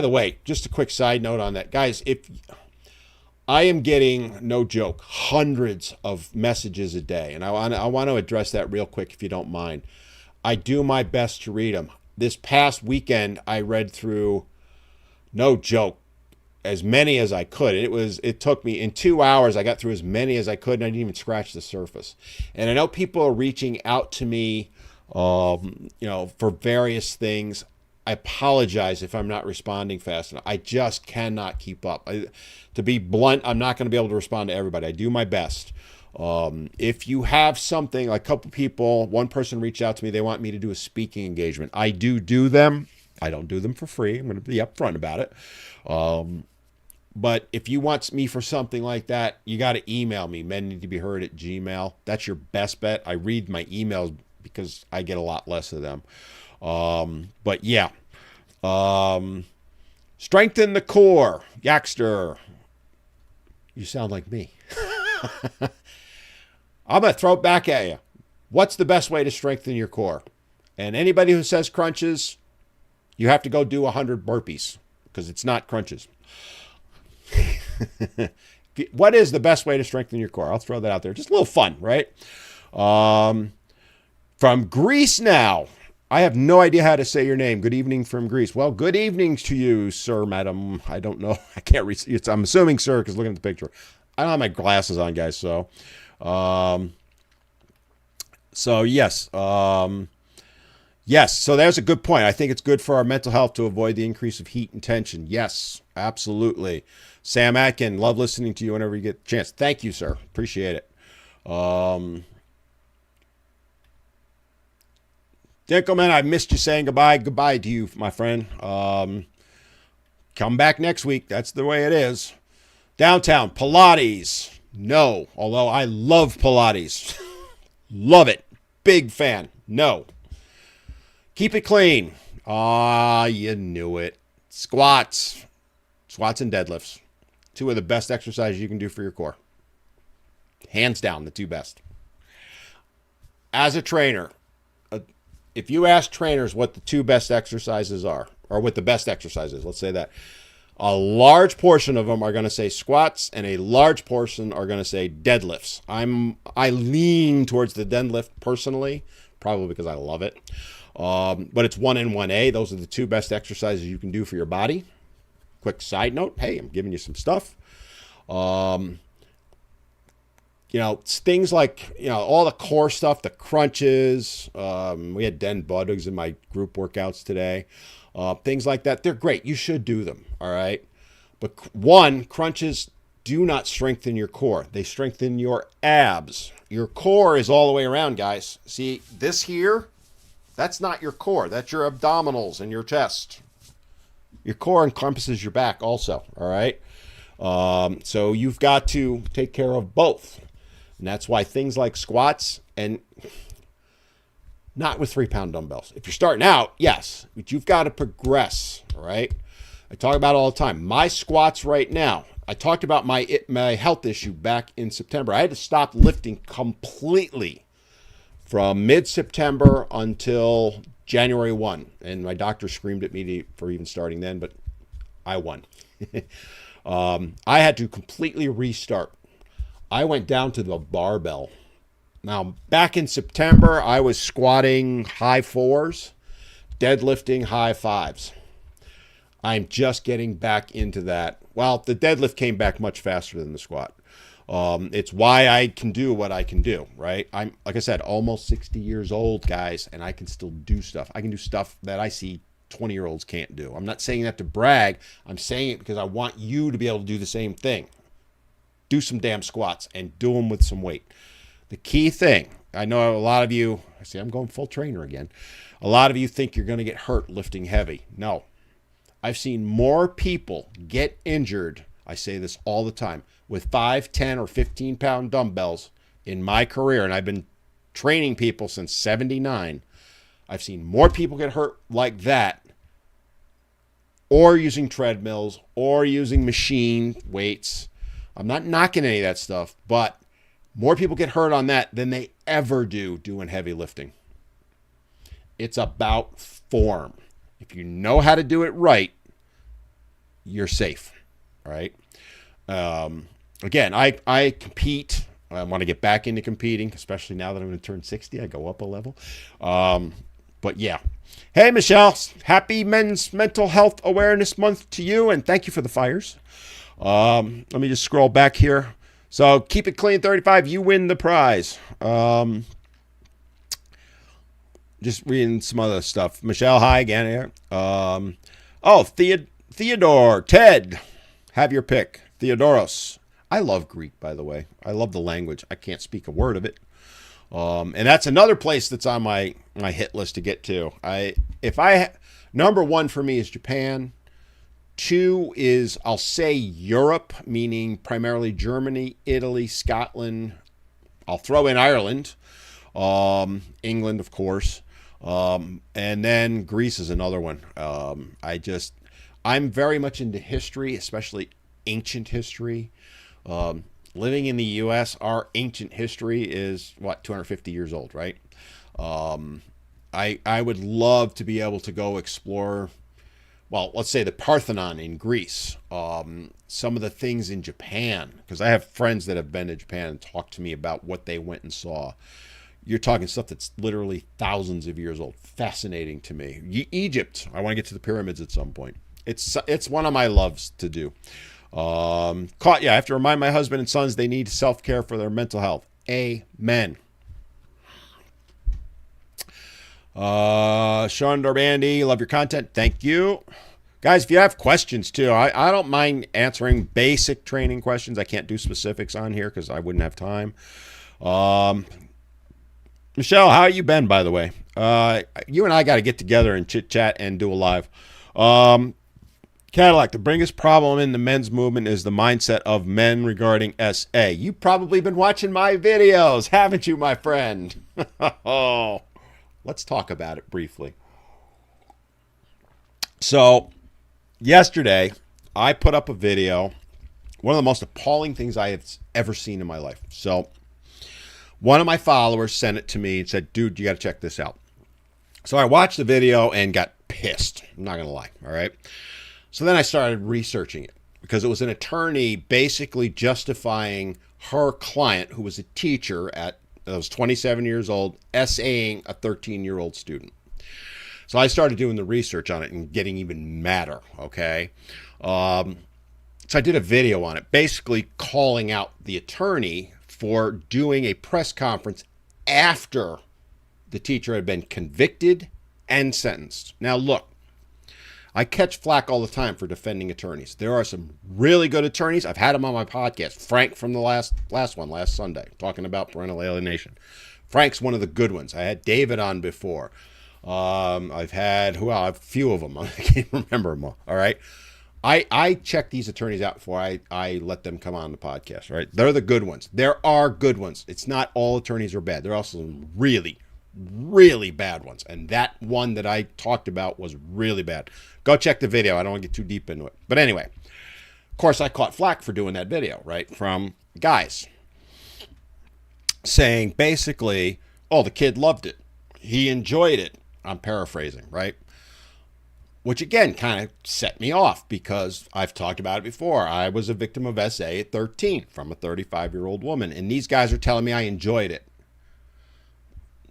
the way, just a quick side note on that, guys, I am getting, no joke, hundreds of messages a day, and I want to address that real quick if you don't mind. I do my best to read them. This past weekend, I read through, no joke, as many as I could. It took me, in 2 hours, I got through as many as I could, and I didn't even scratch the surface. And I know people are reaching out to me, for various things. I apologize if I'm not responding fast enough. I just cannot keep up. To be blunt, I'm not going to be able to respond to everybody. I do my best. If you have something, like a couple people, one person reached out to me, they want me to do a speaking engagement. I do them. I don't do them for free. I'm going to be upfront about it. But if you want me for something like that, you got to email me, menneedtobeheard@gmail.com. That's your best bet. I read my emails because I get a lot less of them. But yeah, strengthen the core, Yaxter. You sound like me. I'm going to throw it back at you. What's the best way to strengthen your core? And anybody who says crunches, you have to go do 100 burpees because it's not crunches. What is the best way to strengthen your core? I'll throw that out there. Just a little fun, right? From Greece now. I have no idea how to say your name. Good evening from Greece. Well, good evenings to you, sir, madam. I don't know. I can't read. I'm assuming sir because looking at the picture. I don't have my glasses on, guys. So yes. Yes. So there's a good point. I think it's good for our mental health to avoid the increase of heat and tension. Yes, absolutely. Sam Atkin, love listening to you whenever you get a chance. Thank you, sir. Appreciate it. Dinkelman, I missed you saying goodbye. Goodbye to you, my friend. Come back next week. That's the way it is. Downtown, Pilates. No, although I love Pilates. Love it. Big fan. No. Keep it clean. You knew it. Squats. Squats and deadlifts. Two of the best exercises you can do for your core. Hands down, the two best. As a trainer, if you ask trainers what the two best exercises are, or what the best exercises, let's say that, a large portion of them are going to say squats, and a large portion are going to say deadlifts. I lean towards the deadlift personally, probably because I love it. But it's 1 and 1A. Those are the two best exercises you can do for your body. Quick side note, hey, I'm giving you some stuff. Things like, all the core stuff, the crunches. We had Den Buddings in my group workouts today. Things like that. They're great. You should do them. All right. But crunches do not strengthen your core. They strengthen your abs. Your core is all the way around, guys. See, this here, that's not your core. That's your abdominals and your chest. Your core encompasses your back also. All right. So you've got to take care of both. And that's why things like squats, and not with 3-pound dumbbells. If you're starting out, yes, but you've got to progress, all right? I talk about it all the time. My squats right now, I talked about my health issue back in September. I had to stop lifting completely from mid-September until January 1. And my doctor screamed at me for even starting then, but I won. I had to completely restart. I went down to the barbell. Now, back in September, I was squatting high 4s, deadlifting high 5s. I'm just getting back into that. Well, the deadlift came back much faster than the squat. It's why I can do what I can do, right? I'm, like I said, almost 60 years old, guys, and I can still do stuff. I can do stuff that I see 20-year-olds can't do. I'm not saying that to brag. I'm saying it because I want you to be able to do the same thing. Do some damn squats and do them with some weight. The key thing, I know a lot of you, see, I'm going full trainer again. A lot of you think you're going to get hurt lifting heavy. No. I've seen more people get injured, I say this all the time, with 5, 10, or 15-pound dumbbells in my career, and I've been training people since 79. I've seen more people get hurt like that, or using treadmills, or using machine weights. I'm not knocking any of that stuff, but more people get hurt on that than they ever do doing heavy lifting. It's about form. If you know how to do it right, you're safe, right? Again, I compete. I want to get back into competing, especially now that I'm going to turn 60. I go up a level. But yeah. Hey, Michelle, happy Men's Mental Health Awareness Month to you, and thank you for the fires. Let me just scroll back here. So keep it clean, 35. You win the prize. Just reading some other stuff. Michelle, hi again here. Theodore, Ted, have your pick. Theodoros. I love Greek, by the way. I love the language. I can't speak a word of it. And that's another place that's on my hit list to get to. Number 1 for me is Japan. 2 is, I'll say, Europe, meaning primarily Germany, Italy, Scotland. I'll throw in Ireland, England, of course, and then Greece is another one. I'm very much into history, especially ancient history. Living in the U.S., our ancient history is, 250 years old, right? I would love to be able to go explore well, let's say the Parthenon in Greece, some of the things in Japan, because I have friends that have been to Japan and talked to me about what they went and saw. You're talking stuff that's literally thousands of years old. Fascinating to me. Egypt. I want to get to the pyramids at some point. It's one of my loves to do. I have to remind my husband and sons they need self-care for their mental health. Amen. Sean Dorbandi, love your content. Thank you. Guys, if you have questions too, I don't mind answering basic training questions. I can't do specifics on here because I wouldn't have time. Michelle, how you been, by the way? You and I got to get together and chit-chat and do a live. Cadillac, the biggest problem in the men's movement is the mindset of men regarding SA. You've probably been watching my videos, haven't you, my friend? Oh, let's talk about it briefly. So, yesterday, I put up a video, one of the most appalling things I have ever seen in my life. So, one of my followers sent it to me and said, dude, you got to check this out. So I watched the video and got pissed. I'm not going to lie. All right. So then I started researching it because it was an attorney basically justifying her client, who was a teacher that was 27 years old, SAing a 13-year-old student. So I started doing the research on it and getting even madder. Okay. So I did a video on it, basically calling out the attorney for doing a press conference after the teacher had been convicted and sentenced. Now, look, I catch flack all the time for defending attorneys. There are some really good attorneys. I've had them on my podcast. Frank from the last Sunday, talking about parental alienation. Frank's one of the good ones. I had David on before. I've had a few of them. I can't remember them all. All right. I check these attorneys out before I let them come on the podcast, right? They're the good ones. There are good ones. It's not all attorneys are bad. There are also some really, really bad ones. And that one that I talked about was really bad. Go check the video. I don't want to get too deep into it. But anyway, of course, I caught flack for doing that video, right? From guys saying basically, oh, the kid loved it. He enjoyed it. I'm paraphrasing, right? Which again kind of set me off because I've talked about it before. I was a victim of SA at 13 from a 35-year-old woman. And these guys are telling me I enjoyed it.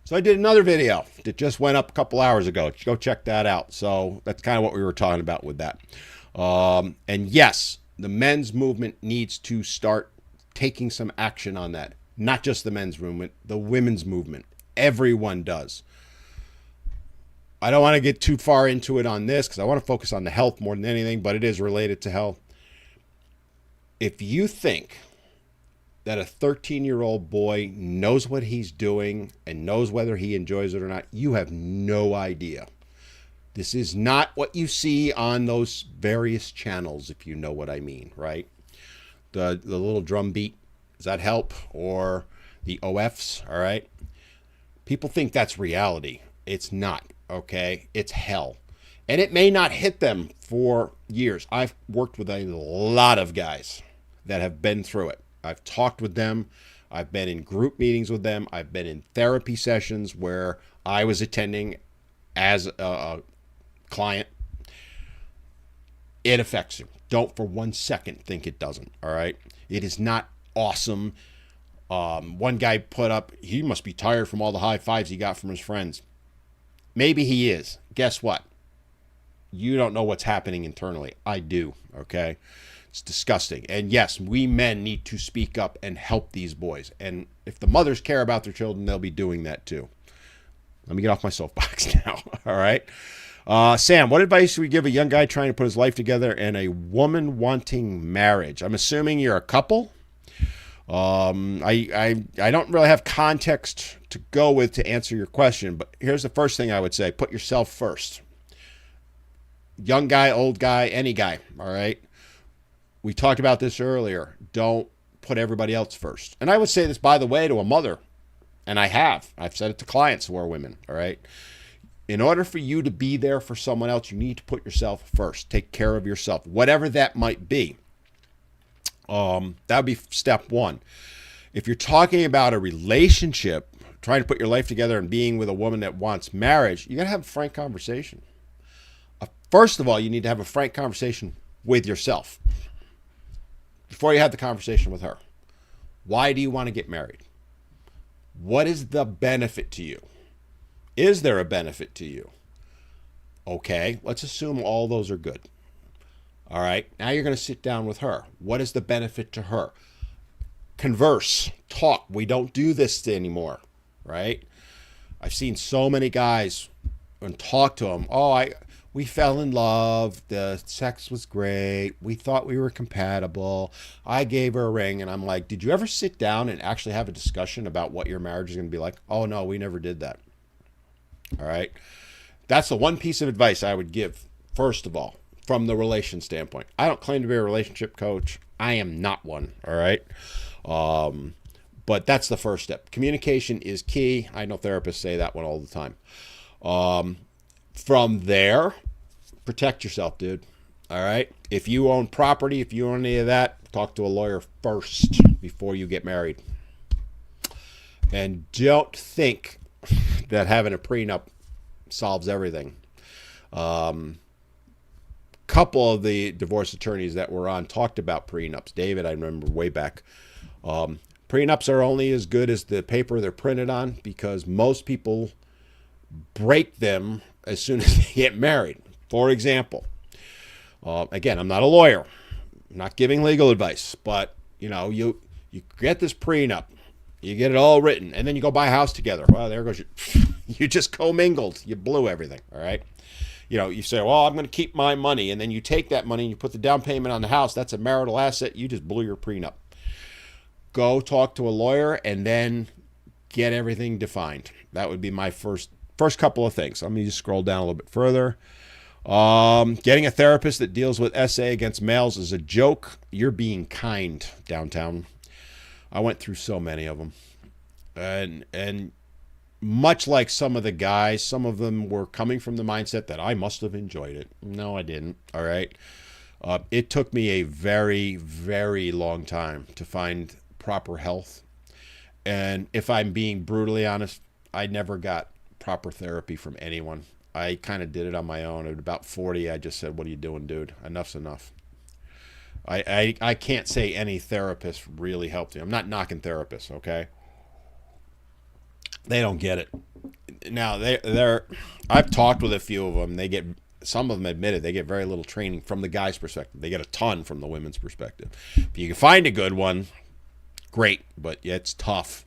So I did another video that just went up a couple hours ago. Go check that out. So that's kind of what we were talking about with that. And yes, the men's movement needs to start taking some action on that. Not just the men's movement, the women's movement. Everyone does. I don't want to get too far into it on this because I want to focus on the health more than anything, but it is related to health. If you think that a 13-year-old boy knows what he's doing and knows whether he enjoys it or not, you have no idea. This is not what you see on those various channels, if you know what I mean, right? The little drum beat, does that help? Or the OFs, all right? People think that's reality. It's not. Okay, it's hell. And it may not hit them for years. I've worked with a lot of guys that have been through it. I've talked with them. I've been in group meetings with them. I've been in therapy sessions where I was attending as a client. It affects you. Don't for 1 second think it doesn't, all right? It is not awesome. One guy put up, he must be tired from all the high fives he got from his friends. Maybe he is. Guess what? You don't know what's happening internally. I do, okay? It's disgusting. And yes, we men need to speak up and help these boys. And if the mothers care about their children, they'll be doing that too. Let me get off my soapbox now, all right? Sam, what advice would we give a young guy trying to put his life together and a woman wanting marriage? I'm assuming you're a couple. I don't really have context to go with to answer your question, but here's the first thing I would say. Put yourself first. Young guy, old guy, any guy, all right? We talked about this earlier. Don't put everybody else first. And I would say this, by the way, to a mother, and I've said it to clients who are women, all right? In order for you to be there for someone else, you need to put yourself first. Take care of yourself, whatever that might be. That would be step one. If you're talking about a relationship, trying to put your life together and being with a woman that wants marriage, you got to have a frank conversation. A First of all, you need to have a frank conversation with yourself before you have the conversation with her. Why do you want to get married? What is the benefit to you? Is there a benefit to you? Okay, let's assume all those are good. All right, now you're going to sit down with her. What is the benefit to her? Converse, talk. We don't do this anymore, right? I've seen so many guys and talk to them. We fell in love. The sex was great. We thought we were compatible. I gave her a ring. And I'm like, did you ever sit down and actually have a discussion about what your marriage is going to be like? Oh, no, we never did that. All right. That's the one piece of advice I would give, first of all, from the relation standpoint. I don't claim to be a relationship coach. I am not one. All right. But that's the first step. Communication is key. I know therapists say that one all the time. From there, protect yourself, dude. All right. If you own property, if you own any of that, talk to a lawyer first before you get married. And don't think that having a prenup solves everything. Couple of the divorce attorneys that were on talked about prenups. David, I remember way back. Prenups are only as good as the paper they're printed on, because most people break them as soon as they get married. For example, again, I'm not a lawyer. I'm not giving legal advice, but you get this prenup, you get it all written, and then you go buy a house together. Well, there goes you just commingled. You blew everything. All right. You say, well, I'm going to keep my money, and then you take that money and you put the down payment on the house. That's a marital asset. You just blew your prenup. Go talk to a lawyer and then get everything defined. That would be my first couple of things. Let me just scroll down a little bit further. Getting a therapist that deals with SA against males is a joke. You're being kind, downtown. I went through so many of them. And much like some of the guys, some of them were coming from the mindset that I must have enjoyed it. No, I didn't. All right. It took me a very, very long time to find proper health. And if I'm being brutally honest, I never got proper therapy from anyone. I kind of did it on my own. At about 40, I just said, what are you doing, dude? Enough's enough. I can't say any therapist really helped me. I'm not knocking therapists, okay? They don't get it. Now, I've talked with a few of them. Some of them admitted they get very little training from the guy's perspective. They get a ton from the women's perspective. If you can find a good one, great, but it's tough.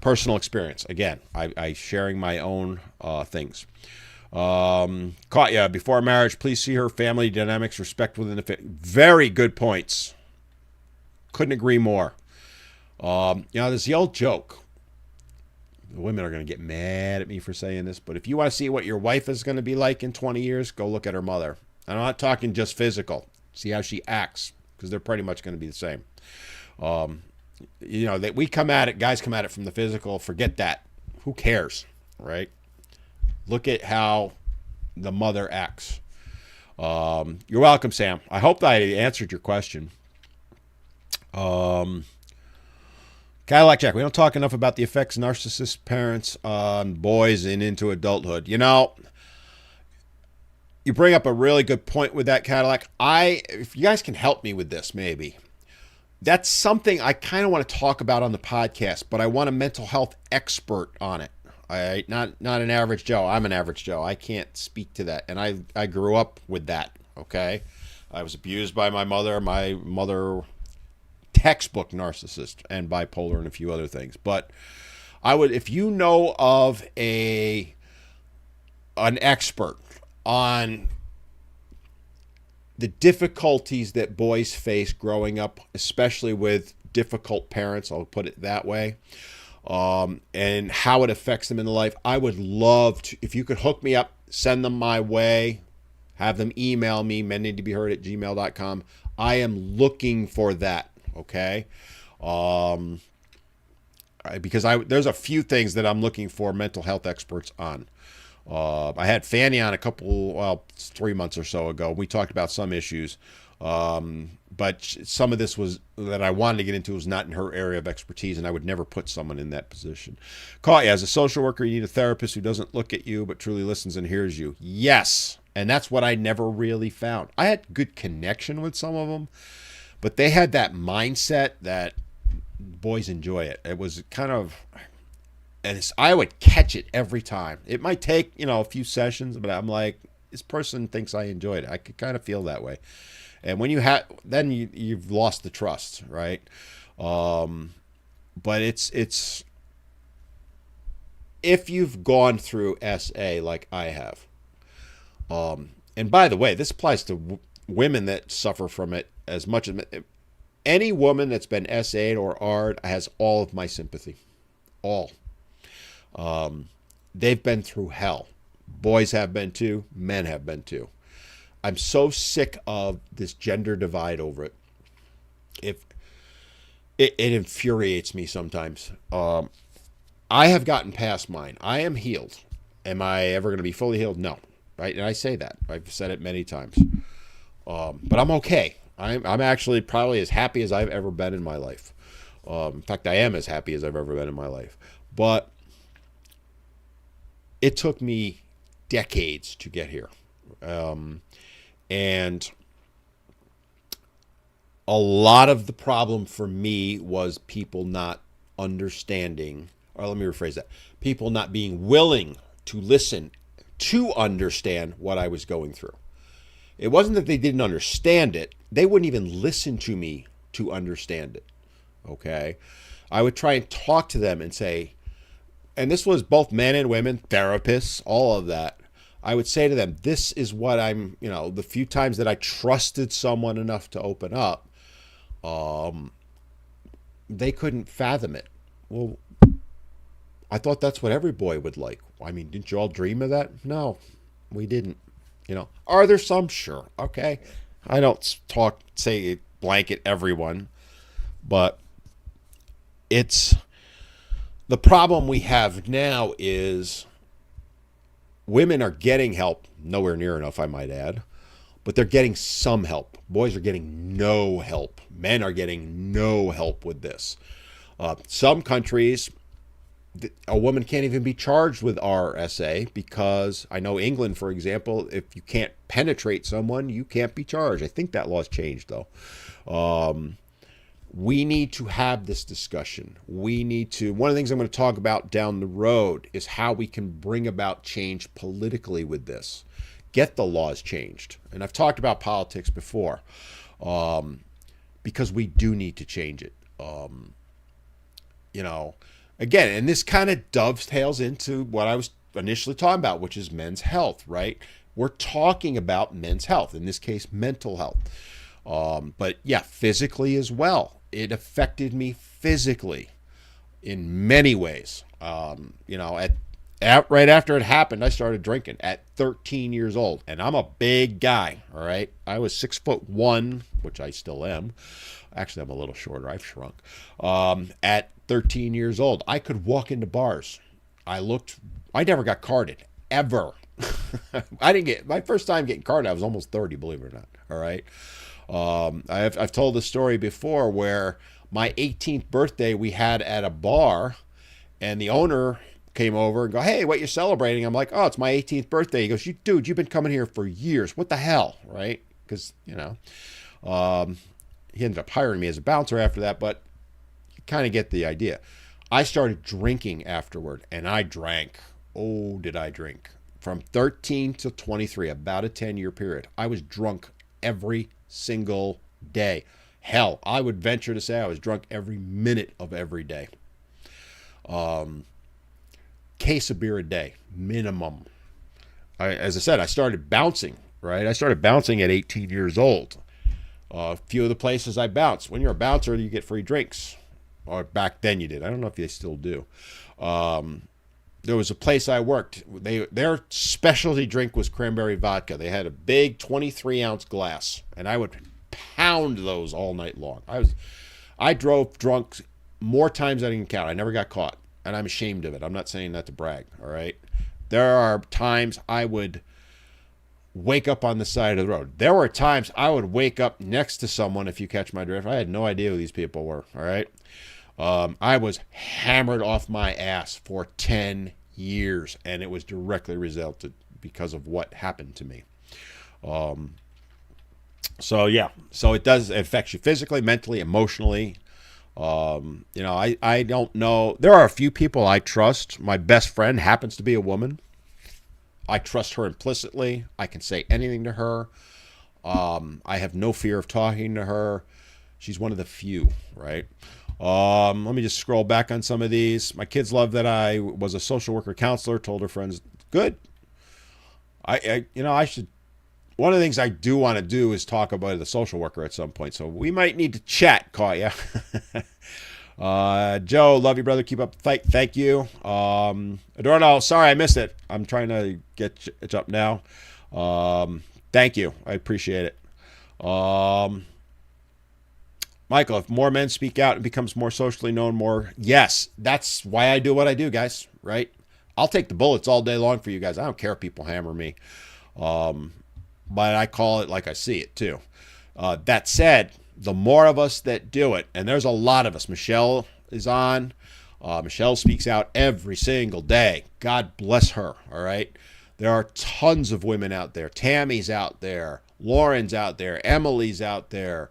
Personal experience. Again, I sharing my own things. Katya, before marriage, please see her family dynamics, respect within the family. Very good points. Couldn't agree more. There's the old joke. The women are going to get mad at me for saying this, but if you want to see what your wife is going to be like in 20 years, go look at her mother. And I'm not talking just physical. See how she acts, because they're pretty much going to be the same. That we come at it, guys come at it from the physical. Forget that. Who cares, right? Look at how the mother acts. You're welcome, Sam. I hope I answered your question. Cadillac Jack, we don't talk enough about the effects narcissist parents on boys and into adulthood. You bring up a really good point with that, Cadillac. If you guys can help me with this, maybe. That's something I kind of want to talk about on the podcast, but I want a mental health expert on it. All right, not an average Joe. I'm an average Joe. I can't speak to that, and I grew up with that. Okay, I was abused by my mother. My mother, textbook narcissist and bipolar and a few other things. But I would, if you know of an expert on the difficulties that boys face growing up, especially with difficult parents, I'll put it that way, and how it affects them in life, I would love to, if you could hook me up, send them my way, have them email me, menneedtobeheard@gmail.com. I am looking for that, okay? Because there's a few things that I'm looking for mental health experts on. I had Fanny on 3 months or so ago. We talked about some issues, but some of this was that I wanted to get into was not in her area of expertise, and I would never put someone in that position. As a social worker, you need a therapist who doesn't look at you but truly listens and hears you. Yes, And that's what I never really found. I had good connection with some of them, but they had that mindset that boys enjoy it. It was kind of, and I would catch it every time. It might take, a few sessions, but I'm like, this person thinks I enjoyed it. I could kind of feel that way. And when you have, then you've lost the trust, right? But it's if you've gone through SA like I have, and by the way, this applies to women that suffer from it as much as any woman that's been SA'd or R'd has all of my sympathy, all. They've been through hell. Boys have been too. Men have been too. I'm so sick of this gender divide over it. If it infuriates me sometimes. I have gotten past mine. I am healed. Am I ever going to be fully healed? No. Right? And I say that. I've said it many times. But I'm okay. I'm actually probably as happy as I've ever been in my life. In fact, I am as happy as I've ever been in my life. But it took me decades to get here. And a lot of the problem for me was people not understanding, or let me rephrase that, people not being willing to listen to understand what I was going through. It wasn't that they didn't understand it. They wouldn't even listen to me to understand it. Okay? I would try and talk to them and say, and this was both men and women, therapists, all of that. I would say to them, this is what I'm, the few times that I trusted someone enough to open up, they couldn't fathom it. Well, I thought that's what every boy would like. I mean, didn't you all dream of that? No, we didn't. Are there some? Sure. Okay. I don't say blanket everyone, but it's the problem we have now is women are getting help, nowhere near enough, I might add, but they're getting some help. Boys are getting no help. Men are getting no help with this. Some countries, a woman can't even be charged with RSA because I know England, for example, if you can't penetrate someone, you can't be charged. I think that law's changed, though. We need to have this discussion. One of the things I'm going to talk about down the road is how we can bring about change politically with this. Get the laws changed. And I've talked about politics before because we do need to change it. Again, and this kind of dovetails into what I was initially talking about, which is men's health, right? We're talking about men's health, in this case, mental health. But yeah, physically as well. It affected me physically in many ways. Right after it happened, I started drinking at 13 years old, and I'm a big guy. All right, I was 6'1", which I still am. Actually, I'm a little shorter. I've shrunk. At 13 years old, I could walk into bars. I never got carded ever. My first time getting carded, I was almost 30, believe it or not. All right. I've told the story before where my 18th birthday we had at a bar, and the owner came over and go, "Hey, what you celebrating?" I'm like, "Oh, it's my 18th birthday." He goes, "Dude, you've been coming here for years. What the hell?" Right? Because, he ended up hiring me as a bouncer after that, but you kind of get the idea. I started drinking afterward, and I drank. Oh, did I drink. From 13 to 23, about a 10-year period. I was drunk every single day. Hell, I would venture to say I was drunk every minute of every day. Case of beer a day, minimum. As I said, I started bouncing, right? I started bouncing at 18 years old. A few of the places I bounced. When you're a bouncer, you get free drinks. Or back then you did. I don't know if they still do. There was a place I worked. Their specialty drink was cranberry vodka. They had a big 23-ounce glass, and I would pound those all night long. I drove drunk more times than I can count. I never got caught, and I'm ashamed of it. I'm not saying that to brag, all right? There are times I would wake up on the side of the road. There were times I would wake up next to someone, if you catch my drift. I had no idea who these people were, all right? I was hammered off my ass for 10 years, and it was directly resulted because of what happened to me. So yeah, so it does, it affects you physically, mentally, emotionally. I don't know. There are a few people I trust. My best friend happens to be a woman. I trust her implicitly. I can say anything to her. I have no fear of talking to her. She's one of the few, right? Let me just scroll back on some of these. My kids love that I was a social worker counselor. Told her friends, good. I should. One of the things I do want to do is talk about the social worker at some point. So we might need to chat, Kaya. Joe, love you, brother. Keep up the fight. Thank you. Adorno, sorry I missed it. I'm trying to get it up now. Thank you. I appreciate it. Michael, if more men speak out, it becomes more socially known, more. Yes, that's why I do what I do, guys, right? I'll take the bullets all day long for you guys. I don't care if people hammer me. But I call it like I see it, too. That said, the more of us that do it, and there's a lot of us. Michelle is on. Michelle speaks out every single day. God bless her, all right? There are tons of women out there. Tammy's out there. Lauren's out there. Emily's out there.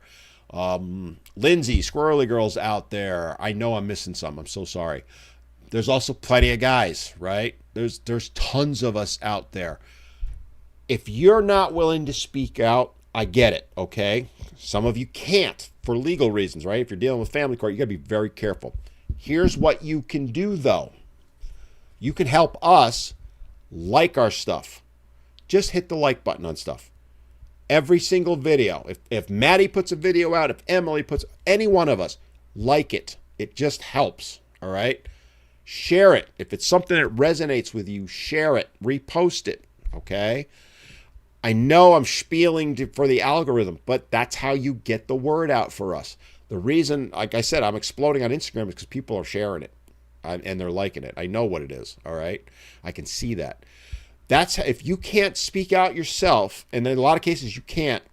Lindsay, Squirrely Girl's out there. I know I'm missing some. I'm so sorry. There's also plenty of guys, right? There's tons of us out there. If you're not willing to speak out, I get it, okay? Some of you can't for legal reasons, right? If you're dealing with family court, you got to be very careful. Here's what you can do, though. You can help us like our stuff. Just hit the like button on stuff. Every single video. If Maddie puts a video out, if Emily puts, any one of us, like it. It just helps, all right? Share it. If it's something that resonates with you, share it. Repost it, okay? I know I'm spieling for the algorithm, but that's how you get the word out for us. The reason, like I said, I'm exploding on Instagram is because people are sharing it and they're liking it. I know what it is, all right? I can see that. That's if you can't speak out yourself, and in a lot of cases you can't,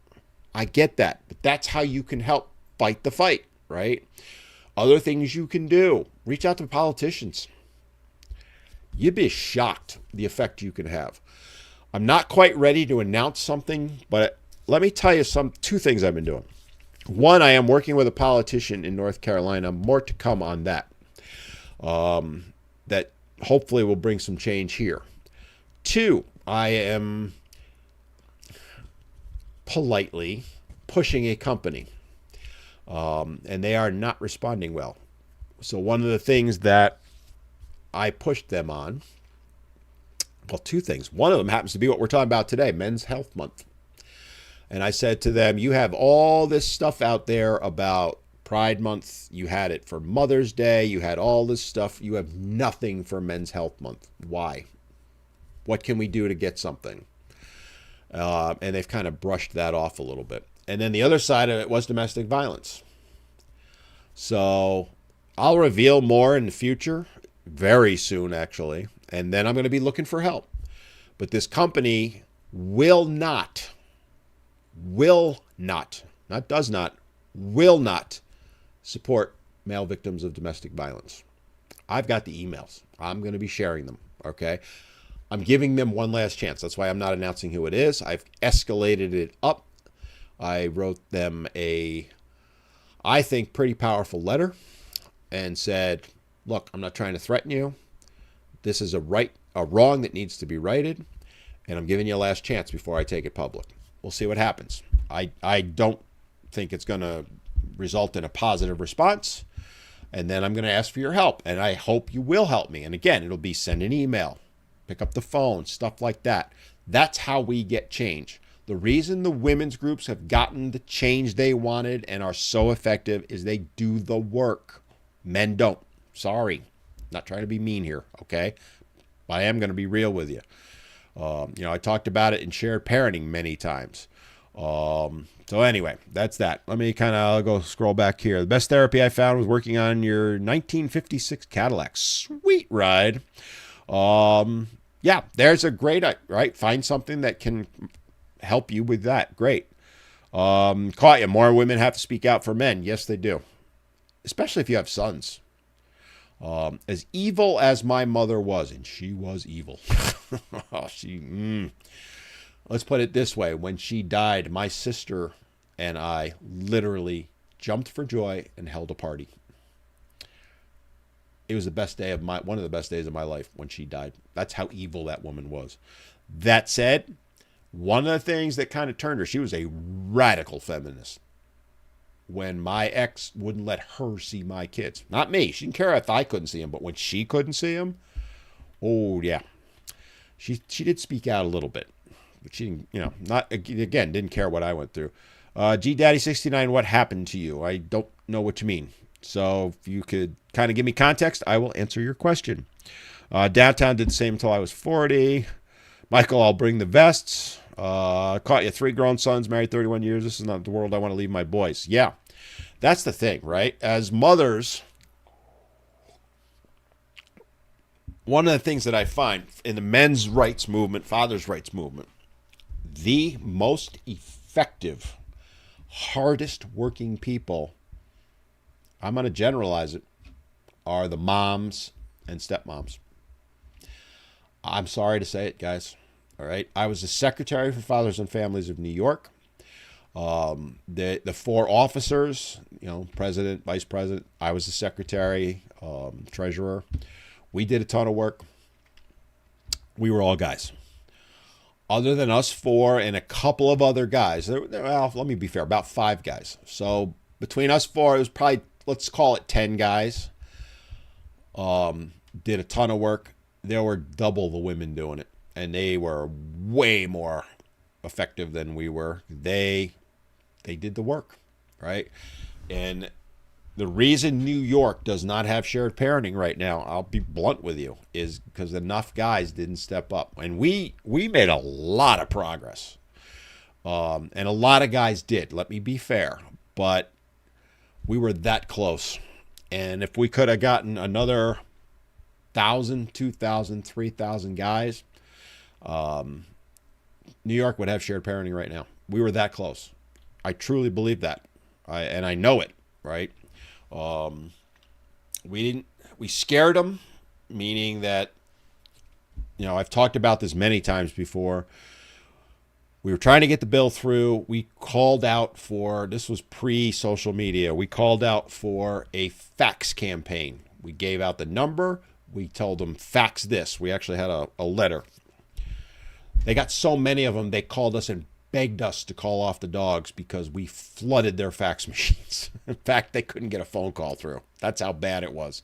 I get that. But that's how you can help fight the fight, right? Other things you can do, reach out to politicians. You'd be shocked the effect you can have. I'm not quite ready to announce something, but let me tell you two things I've been doing. One, I am working with a politician in North Carolina. More to come on that. That hopefully will bring some change here. Two, I am politely pushing a company, and they are not responding well. So one of the things that I pushed them on, well, two things. One of them happens to be what we're talking about today, Men's Health Month. And I said to them, you have all this stuff out there about Pride Month. You had it for Mother's Day. You had all this stuff. You have nothing for Men's Health Month. Why? What can we do to get something? And they've kind of brushed that off a little bit. And then the other side of it was domestic violence. So I'll reveal more in the future, very soon actually. And then I'm going to be looking for help. But this company will not, not does not, will not support male victims of domestic violence. I've got the emails. I'm going to be sharing them, okay? I'm giving them one last chance. That's why I'm not announcing who it is. I've escalated it up. I wrote them I think, pretty powerful letter and said, look, I'm not trying to threaten you. This is a wrong that needs to be righted, and I'm giving you a last chance before I take it public. We'll see what happens. I don't think it's going to result in a positive response, and then I'm going to ask for your help, and I hope you will help me. And again, it'll be send an email, pick up the phone, stuff like that. That's how we get change. The reason the women's groups have gotten the change they wanted and are so effective is they do the work. Men don't. Sorry. Not trying to be mean here, okay? But I am going to be real with you. I talked about it in shared parenting many times. So anyway, that's that. Let me kind of go scroll back here. The best therapy I found was working on your 1956 Cadillac. Sweet ride. Yeah, there's a great, right? Find something that can help you with that. Great. Caught you. More women have to speak out for men. Yes, they do. Especially if you have sons. As evil as my mother was, and she was evil. Let's put it this way. When she died, my sister and I literally jumped for joy and held a party. It was the best day of one of the best days of my life when she died. That's how evil that woman was. That said, one of the things that kind of turned her, she was a radical feminist. When my ex wouldn't let her see my kids. Not me. She didn't care if I couldn't see them, but when she couldn't see them, oh yeah. She did speak out a little bit. But she didn't, didn't care what I went through. G Daddy 69, what happened to you? I don't know what you mean. So if you could kind of give me context, I will answer your question. Downtown did the same until I was 40. Michael, I'll bring the vests. Caught you 3 grown sons, married 31 years. This is not the world I want to leave my boys. Yeah, that's the thing, right? As mothers, one of the things that I find in the men's rights movement, fathers' rights movement, the most effective, hardest working people, I'm going to generalize it, are the moms and stepmoms. I'm sorry to say it, guys. All right. I was the secretary for Fathers and Families of New York. The 4 officers, president, vice president, I was the secretary, treasurer. We did a ton of work. We were all guys. Other than us 4 and a couple of other guys, well, let me be fair, about 5 guys. So between us 4, it was probably, let's call it 10 guys. Did a ton of work. There were double the women doing it. And they were way more effective than we were. They did the work, right? And the reason New York does not have shared parenting right now, I'll be blunt with you, is because enough guys didn't step up. And we made a lot of progress. And a lot of guys did, let me be fair. But we were that close. And if we could have gotten another 1,000, 2,000, 3,000 guys, New York would have shared parenting right now. We were that close. I truly believe that. And I know it, right? We scared them, meaning that, I've talked about this many times before. We were trying to get the bill through. We called out for, this was pre-social media, we called out for a fax campaign. We gave out the number. We told them, fax this. We actually had a letter. They got so many of them, they called us and begged us to call off the dogs because we flooded their fax machines. In fact, they couldn't get a phone call through. That's how bad it was.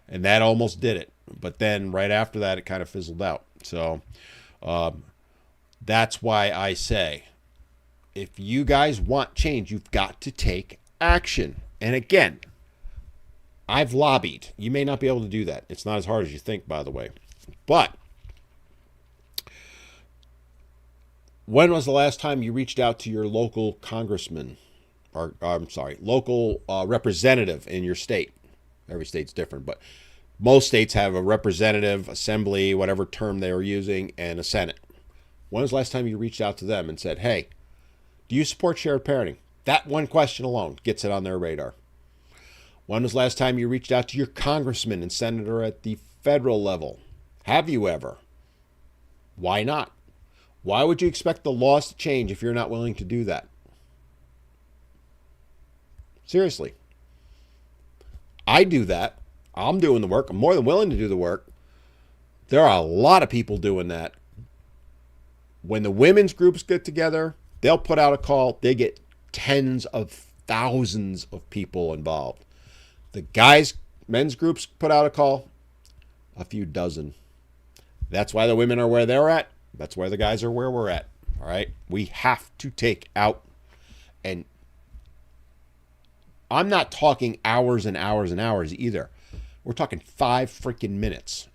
And that almost did it. But then right after that, it kind of fizzled out. So that's why I say, if you guys want change, you've got to take action. And again, I've lobbied. You may not be able to do that. It's not as hard as you think, by the way. But when was the last time you reached out to your local congressman, or local representative in your state? Every state's different, but most states have a representative, assembly, whatever term they are using, and a Senate. When was the last time you reached out to them and said, hey, do you support shared parenting? That one question alone gets it on their radar. When was the last time you reached out to your congressman and senator at the federal level? Have you ever? Why not? Why would you expect the laws to change if you're not willing to do that? Seriously. I do that. I'm doing the work. I'm more than willing to do the work. There are a lot of people doing that. When the women's groups get together, they'll put out a call. They get tens of thousands of people involved. The guys, men's groups put out a call, a few dozen. That's why the women are where they're at. That's why the guys are where we're at. All right. We have to take out, and I'm not talking hours and hours and hours either. We're talking 5 freaking minutes.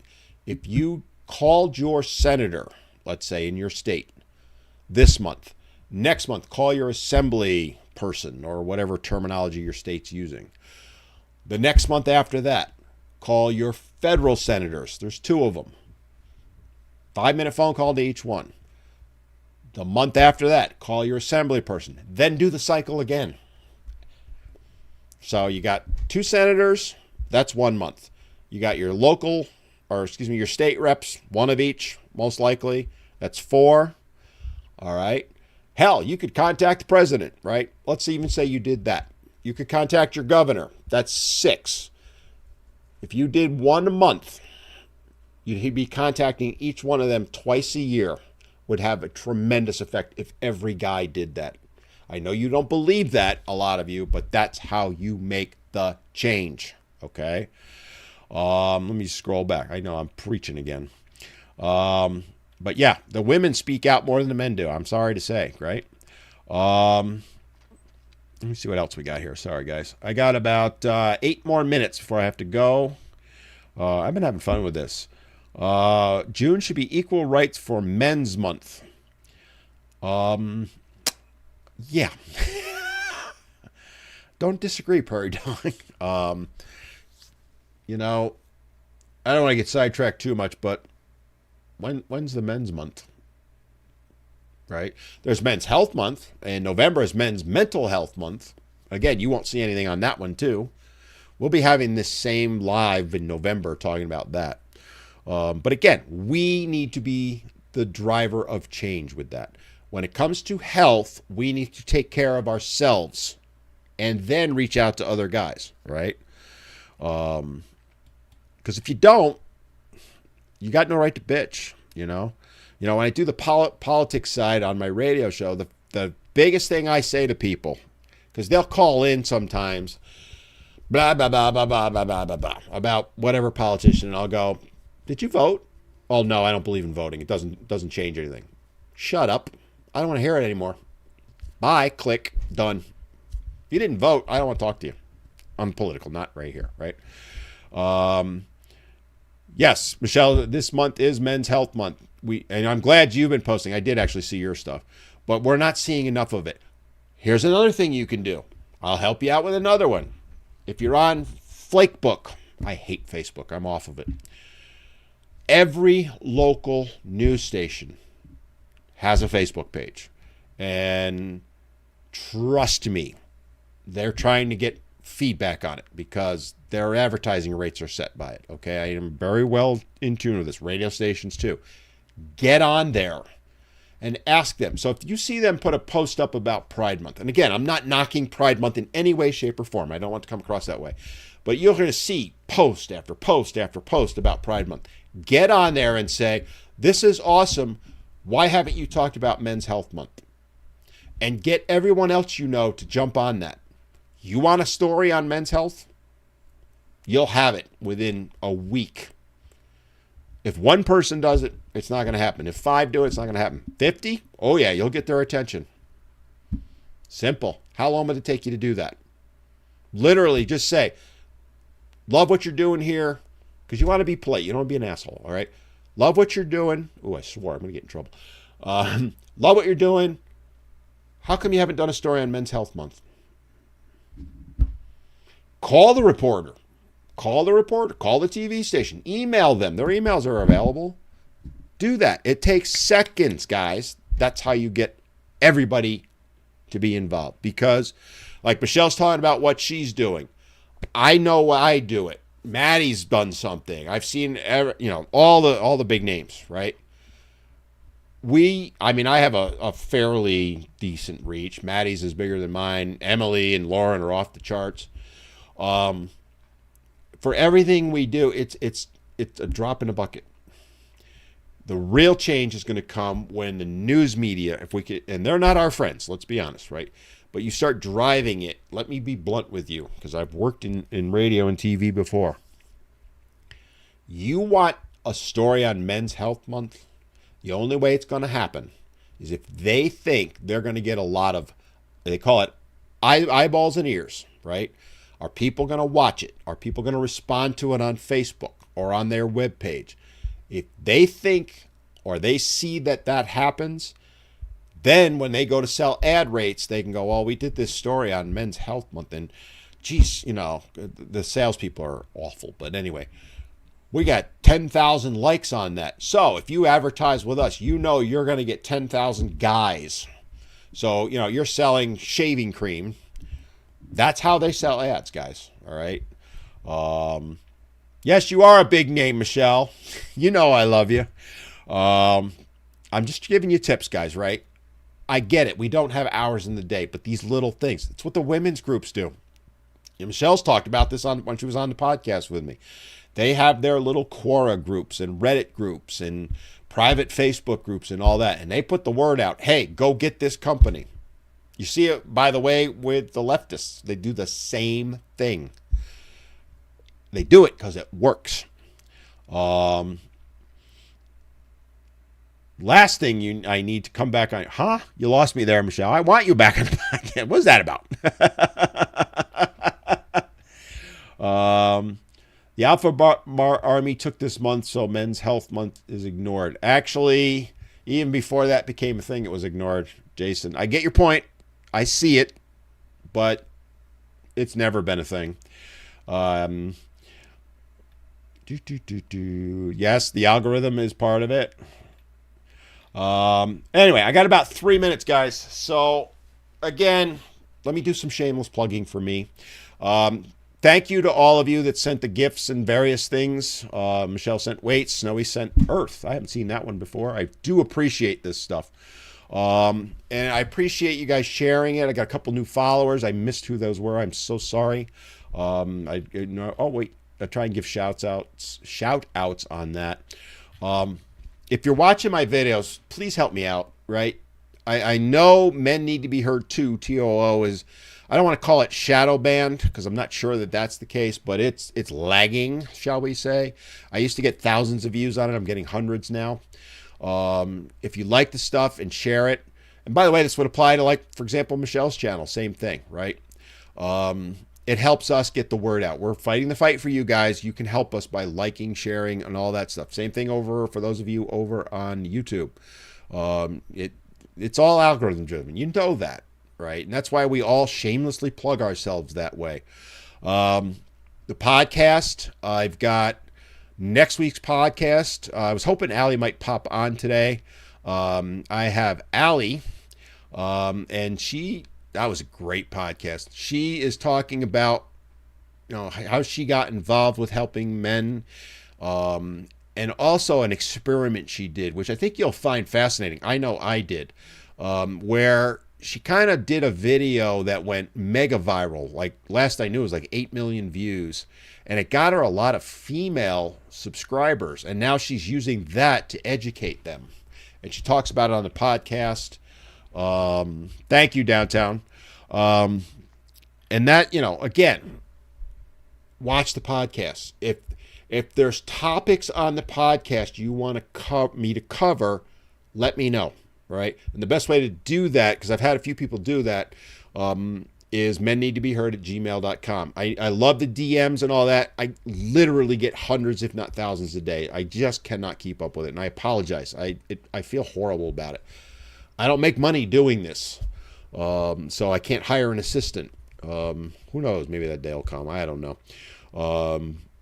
If you called your senator, let's say in your state, this month, next month, call your assembly person or whatever terminology your state's using. The next month after that, call your federal senators. There's 2 of them. 5-minute phone call to each one. The month after that, call your assembly person. Then do the cycle again. So you got 2 senators. That's 1 month. You got your your state reps, 1 of each, most likely. That's 4. All right. Hell, you could contact the president, right? Let's even say you did that. You could contact your governor. That's 6. If you did one a month, you'd be contacting each one of them twice a year. Would have a tremendous effect if every guy did that. I know you don't believe that, a lot of you, but that's how you make the change. Okay. Let me scroll back. I know I'm preaching again. But yeah, the women speak out more than the men do. I'm sorry to say, right? Let me see what else we got here. Sorry, guys. I got about 8 more minutes before I have to go. I've been having fun with this. June should be Equal Rights for Men's Month. Yeah. Don't disagree, Prairie Dog. You know, I don't want to get sidetracked too much, but when's the Men's Month? Right? There's Men's Health Month, and November is Men's Mental Health Month. Again, you won't see anything on that one, too. We'll be having this same live in November talking about that. But again, we need to be the driver of change with that. When it comes to health, we need to take care of ourselves and then reach out to other guys, right? Because if you don't, you got no right to bitch, you know? You know, when I do the politics side on my radio show, the biggest thing I say to people, because they'll call in sometimes, blah, blah, blah, blah, blah, blah, blah, blah, blah, about whatever politician, and I'll go, did you vote? Oh, no, I don't believe in voting. It doesn't change anything. Shut up. I don't want to hear it anymore. Bye. Click. Done. If you didn't vote, I don't want to talk to you. I'm political, not right here, right? Yes, Michelle, this month is Men's Health Month. And I'm glad you've been posting. I did actually see your stuff, but we're not seeing enough of it. Here's another thing you can do. I'll help you out with another one. If you're on Flakebook, I hate Facebook. I'm off of it. Every local news station has a Facebook page. And trust me, they're trying to get feedback on it because their advertising rates are set by it. Okay, I am very well in tune with this. Radio stations too. Get on there and ask them. So if you see them put a post up about Pride Month, and again, I'm not knocking Pride Month in any way, shape, or form. I don't want to come across that way. But you're going to see post after post after post about Pride Month. Get on there and say, this is awesome. Why haven't you talked about Men's Health Month? And get everyone else you know to jump on that. You want a story on men's health? You'll have it within a week. If one person does it, it's not going to happen. If 5 do it, it's not going to happen. 50? Oh, yeah, you'll get their attention. Simple. How long would it take you to do that? Literally, just say, love what you're doing here, because you want to be polite. You don't want to be an asshole, all right? Love what you're doing. Oh, I swore. I'm going to get in trouble. Love what you're doing. How come you haven't done a story on Men's Health Month? Call the reporter. Call the reporter. Call the TV station. Email them. Their emails are available. Do that. It takes seconds, guys. That's how you get everybody to be involved. Because, like Michelle's talking about what she's doing, I know I do it. Maddie's done something. I've seen, all the big names, right? I have a fairly decent reach. Maddie's is bigger than mine. Emily and Lauren are off the charts. For everything we do, it's a drop in a bucket. The real change is going to come when the news media, and they're not our friends, let's be honest, right? But you start driving it. Let me be blunt with you, because I've worked in radio and TV before. You want a story on Men's Health Month? The only way it's going to happen is if they think they're going to get a lot of, they call it eyeballs and ears, right? Are people going to watch it? Are people going to respond to it on Facebook or on their webpage? If they think or they see that happens, then when they go to sell ad rates, they can go, well, we did this story on Men's Health Month, and geez, the salespeople are awful. But anyway, we got 10,000 likes on that. So if you advertise with us, you're going to get 10,000 guys. So, you're selling shaving cream. That's how they sell ads, guys. All right. Yes, you are a big name, Michelle. You know I love you. I'm just giving you tips, guys, right? I get it. We don't have hours in the day, but these little things, it's what the women's groups do. And Michelle's talked about this when she was on the podcast with me. They have their little Quora groups and Reddit groups and private Facebook groups and all that. And they put the word out, hey, go get this company. You see it, by the way, with the leftists. They do the same thing. They do it because it works. Last thing I need to come back on. Huh? You lost me there, Michelle. I want you back on the podcast. What was that about? The Alpha Bar Army took this month, so Men's Health Month is ignored. Actually, even before that became a thing, it was ignored. Jason, I get your point. I see it, but it's never been a thing. Yes, the algorithm is part of it. Anyway, I got about 3 minutes, guys. So, again, let me do some shameless plugging for me. Thank you to all of you that sent the gifts and various things. Michelle sent weights. Snowy sent Earth. I haven't seen that one before. I do appreciate this stuff. And I appreciate you guys sharing it. I got a couple new followers. I missed who those were. I'm so sorry. I try and give shout outs on that. If you're watching my videos, please help me out, right? I know Men Need to Be Heard too. TOO is, I don't want to call it shadow banned because I'm not sure that that's the case, but it's lagging, shall we say. I used to get thousands of views on it. I'm getting hundreds now. If you like the stuff and share it, and by the way, this would apply to, like, for example, Michelle's channel, same thing, right? It helps us get the word out. We're fighting the fight for you guys. You can help us by liking, sharing, and all that stuff. Same thing over for those of you over on YouTube. It's all algorithm driven. You know that, right? And that's why we all shamelessly plug ourselves that way. The podcast, I've got next week's podcast. I was hoping Allie might pop on today. I have Allie, and that was a great podcast. She is talking about, how she got involved with helping men, and also an experiment she did, which I think you'll find fascinating. I know I did, where she kind of did a video that went mega viral. Like, last I knew, it was like 8 million views, and it got her a lot of female subscribers. And now she's using that to educate them. And she talks about it on the podcast. Thank you, Downtown. And that, again, watch the podcast. If there's topics on the podcast you want me to cover, let me know, right? And the best way to do that, because I've had a few people do that, is menneedtobeheard@gmail.com. I love the DMs and all that. I literally get hundreds, if not thousands a day. I just cannot keep up with it, and I apologize. I feel horrible about it. I don't make money doing this, so I can't hire an assistant. Who knows? Maybe that day will come. I don't know.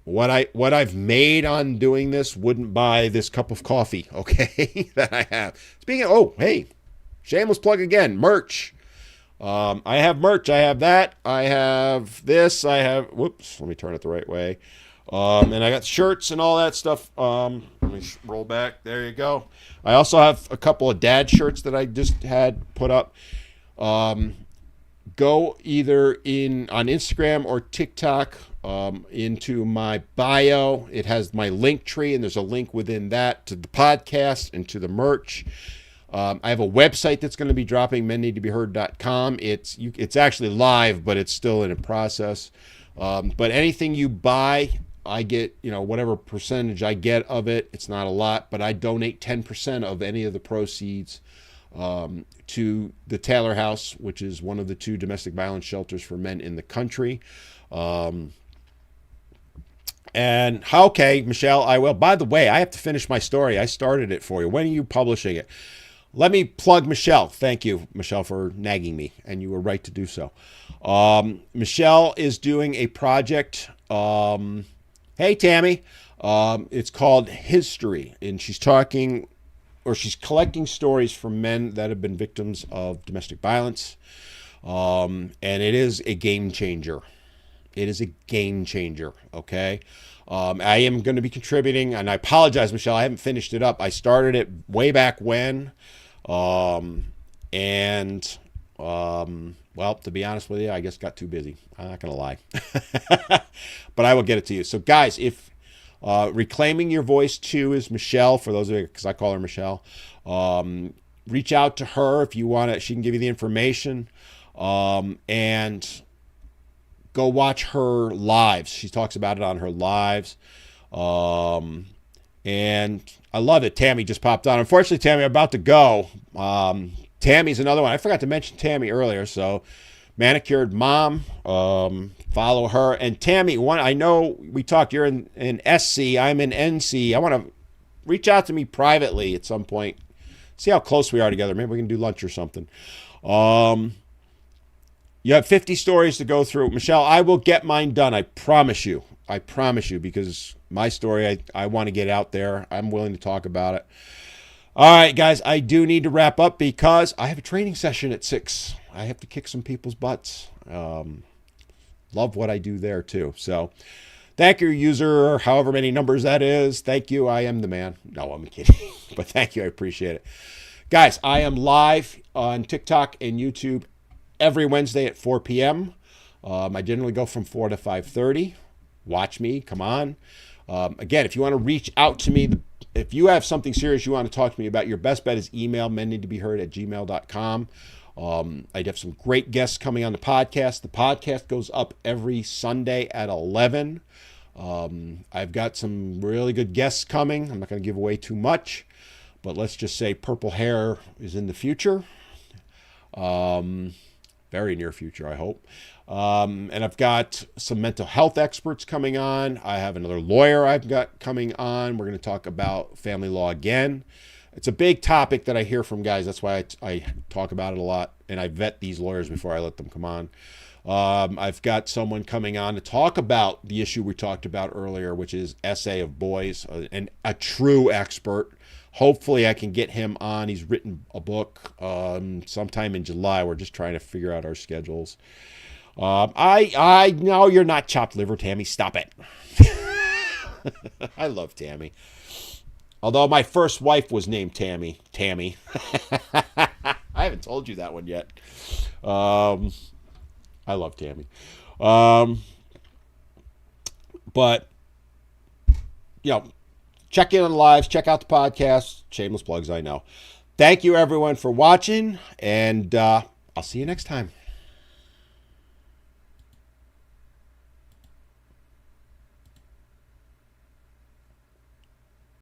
What I've made on doing this wouldn't buy this cup of coffee, okay, that I have. Speaking of, hey, shameless plug again, merch. I have merch. I have that. I have this. I have, whoops, let me turn it the right way. And I got shirts and all that stuff. Let me roll back. There you go. I also have a couple of dad shirts that I just had put up. Go either on Instagram or TikTok, into my bio. It has my link tree, and there's a link within that to the podcast and to the merch. I have a website that's going to be dropping, menneedtobeheard.com. It's actually live, but it's still in a process. But anything you buy, I get, whatever percentage I get of it. It's not a lot, but I donate 10% of any of the proceeds to the Taylor House, which is one of the 2 domestic violence shelters for men in the country. And okay, Michelle, I will. By the way, I have to finish my story. I started it for you. When are you publishing it? Let me plug Michelle. Thank you, Michelle, for nagging me, and you were right to do so. Michelle is doing a project. Hey, Tammy. It's called History, and she's collecting stories from men that have been victims of domestic violence, and it is a game changer. It is a game changer, okay? I am going to be contributing, and I apologize, Michelle, I haven't finished it up. I started it way back when, and And, well, to be honest with you, I just got too busy. I'm not going to lie. But I will get it to you. So, guys, if Reclaiming Your Voice 2 is Michelle, for those of you, because I call her Michelle. Reach out to her if you want it. She can give you the information. And go watch her lives. She talks about it on her lives. And I love it. Tammy just popped on. Unfortunately, Tammy, I'm about to go. Tammy's another one. I forgot to mention Tammy earlier. So, Manicured Mom, follow her. And Tammy, I know we talked, you're in SC, I'm in NC. I want to reach out to me privately at some point. See how close we are together. Maybe we can do lunch or something. You have 50 stories to go through. Michelle, I will get mine done. I promise you. I promise you, because my story, I want to get out there. I'm willing to talk about it. All right, guys, I do need to wrap up because I have a training session at 6. I have to kick some people's butts. Love what I do there, too. So thank you, user, however many numbers that is. Thank you. I am the man. No, I'm kidding. But thank you. I appreciate it. Guys, I am live on TikTok and YouTube every Wednesday at 4 p.m. I generally go from 4 to 5:30. Watch me. Come on. Again, if you want to reach out to me, if you have something serious you want to talk to me about, your best bet is email menneedtobeheard@gmail.com. I'd have some great guests coming on the podcast. The podcast goes up every Sunday at 11. I've got some really good guests coming. I'm not going to give away too much, but let's just say purple hair is in the future. Very near future, I hope. And I've got some mental health experts coming on. I have another lawyer I've got coming on. We're going to talk about family law again. It's a big topic that I hear from guys. That's why I talk about it a lot, and I vet these lawyers before I let them come on. I've got someone coming on to talk about the issue we talked about earlier, which is SA of boys, and a true expert. Hopefully I can get him on. He's written a book sometime in July. We're just trying to figure out our schedules. I know you're not chopped liver, Tammy. Stop it. I love Tammy. Although my first wife was named Tammy. Tammy. I haven't told you that one yet. I love Tammy. But, you know, check in on the lives. Check out the podcast. Shameless plugs, I know. Thank you, everyone, for watching. And I'll see you next time.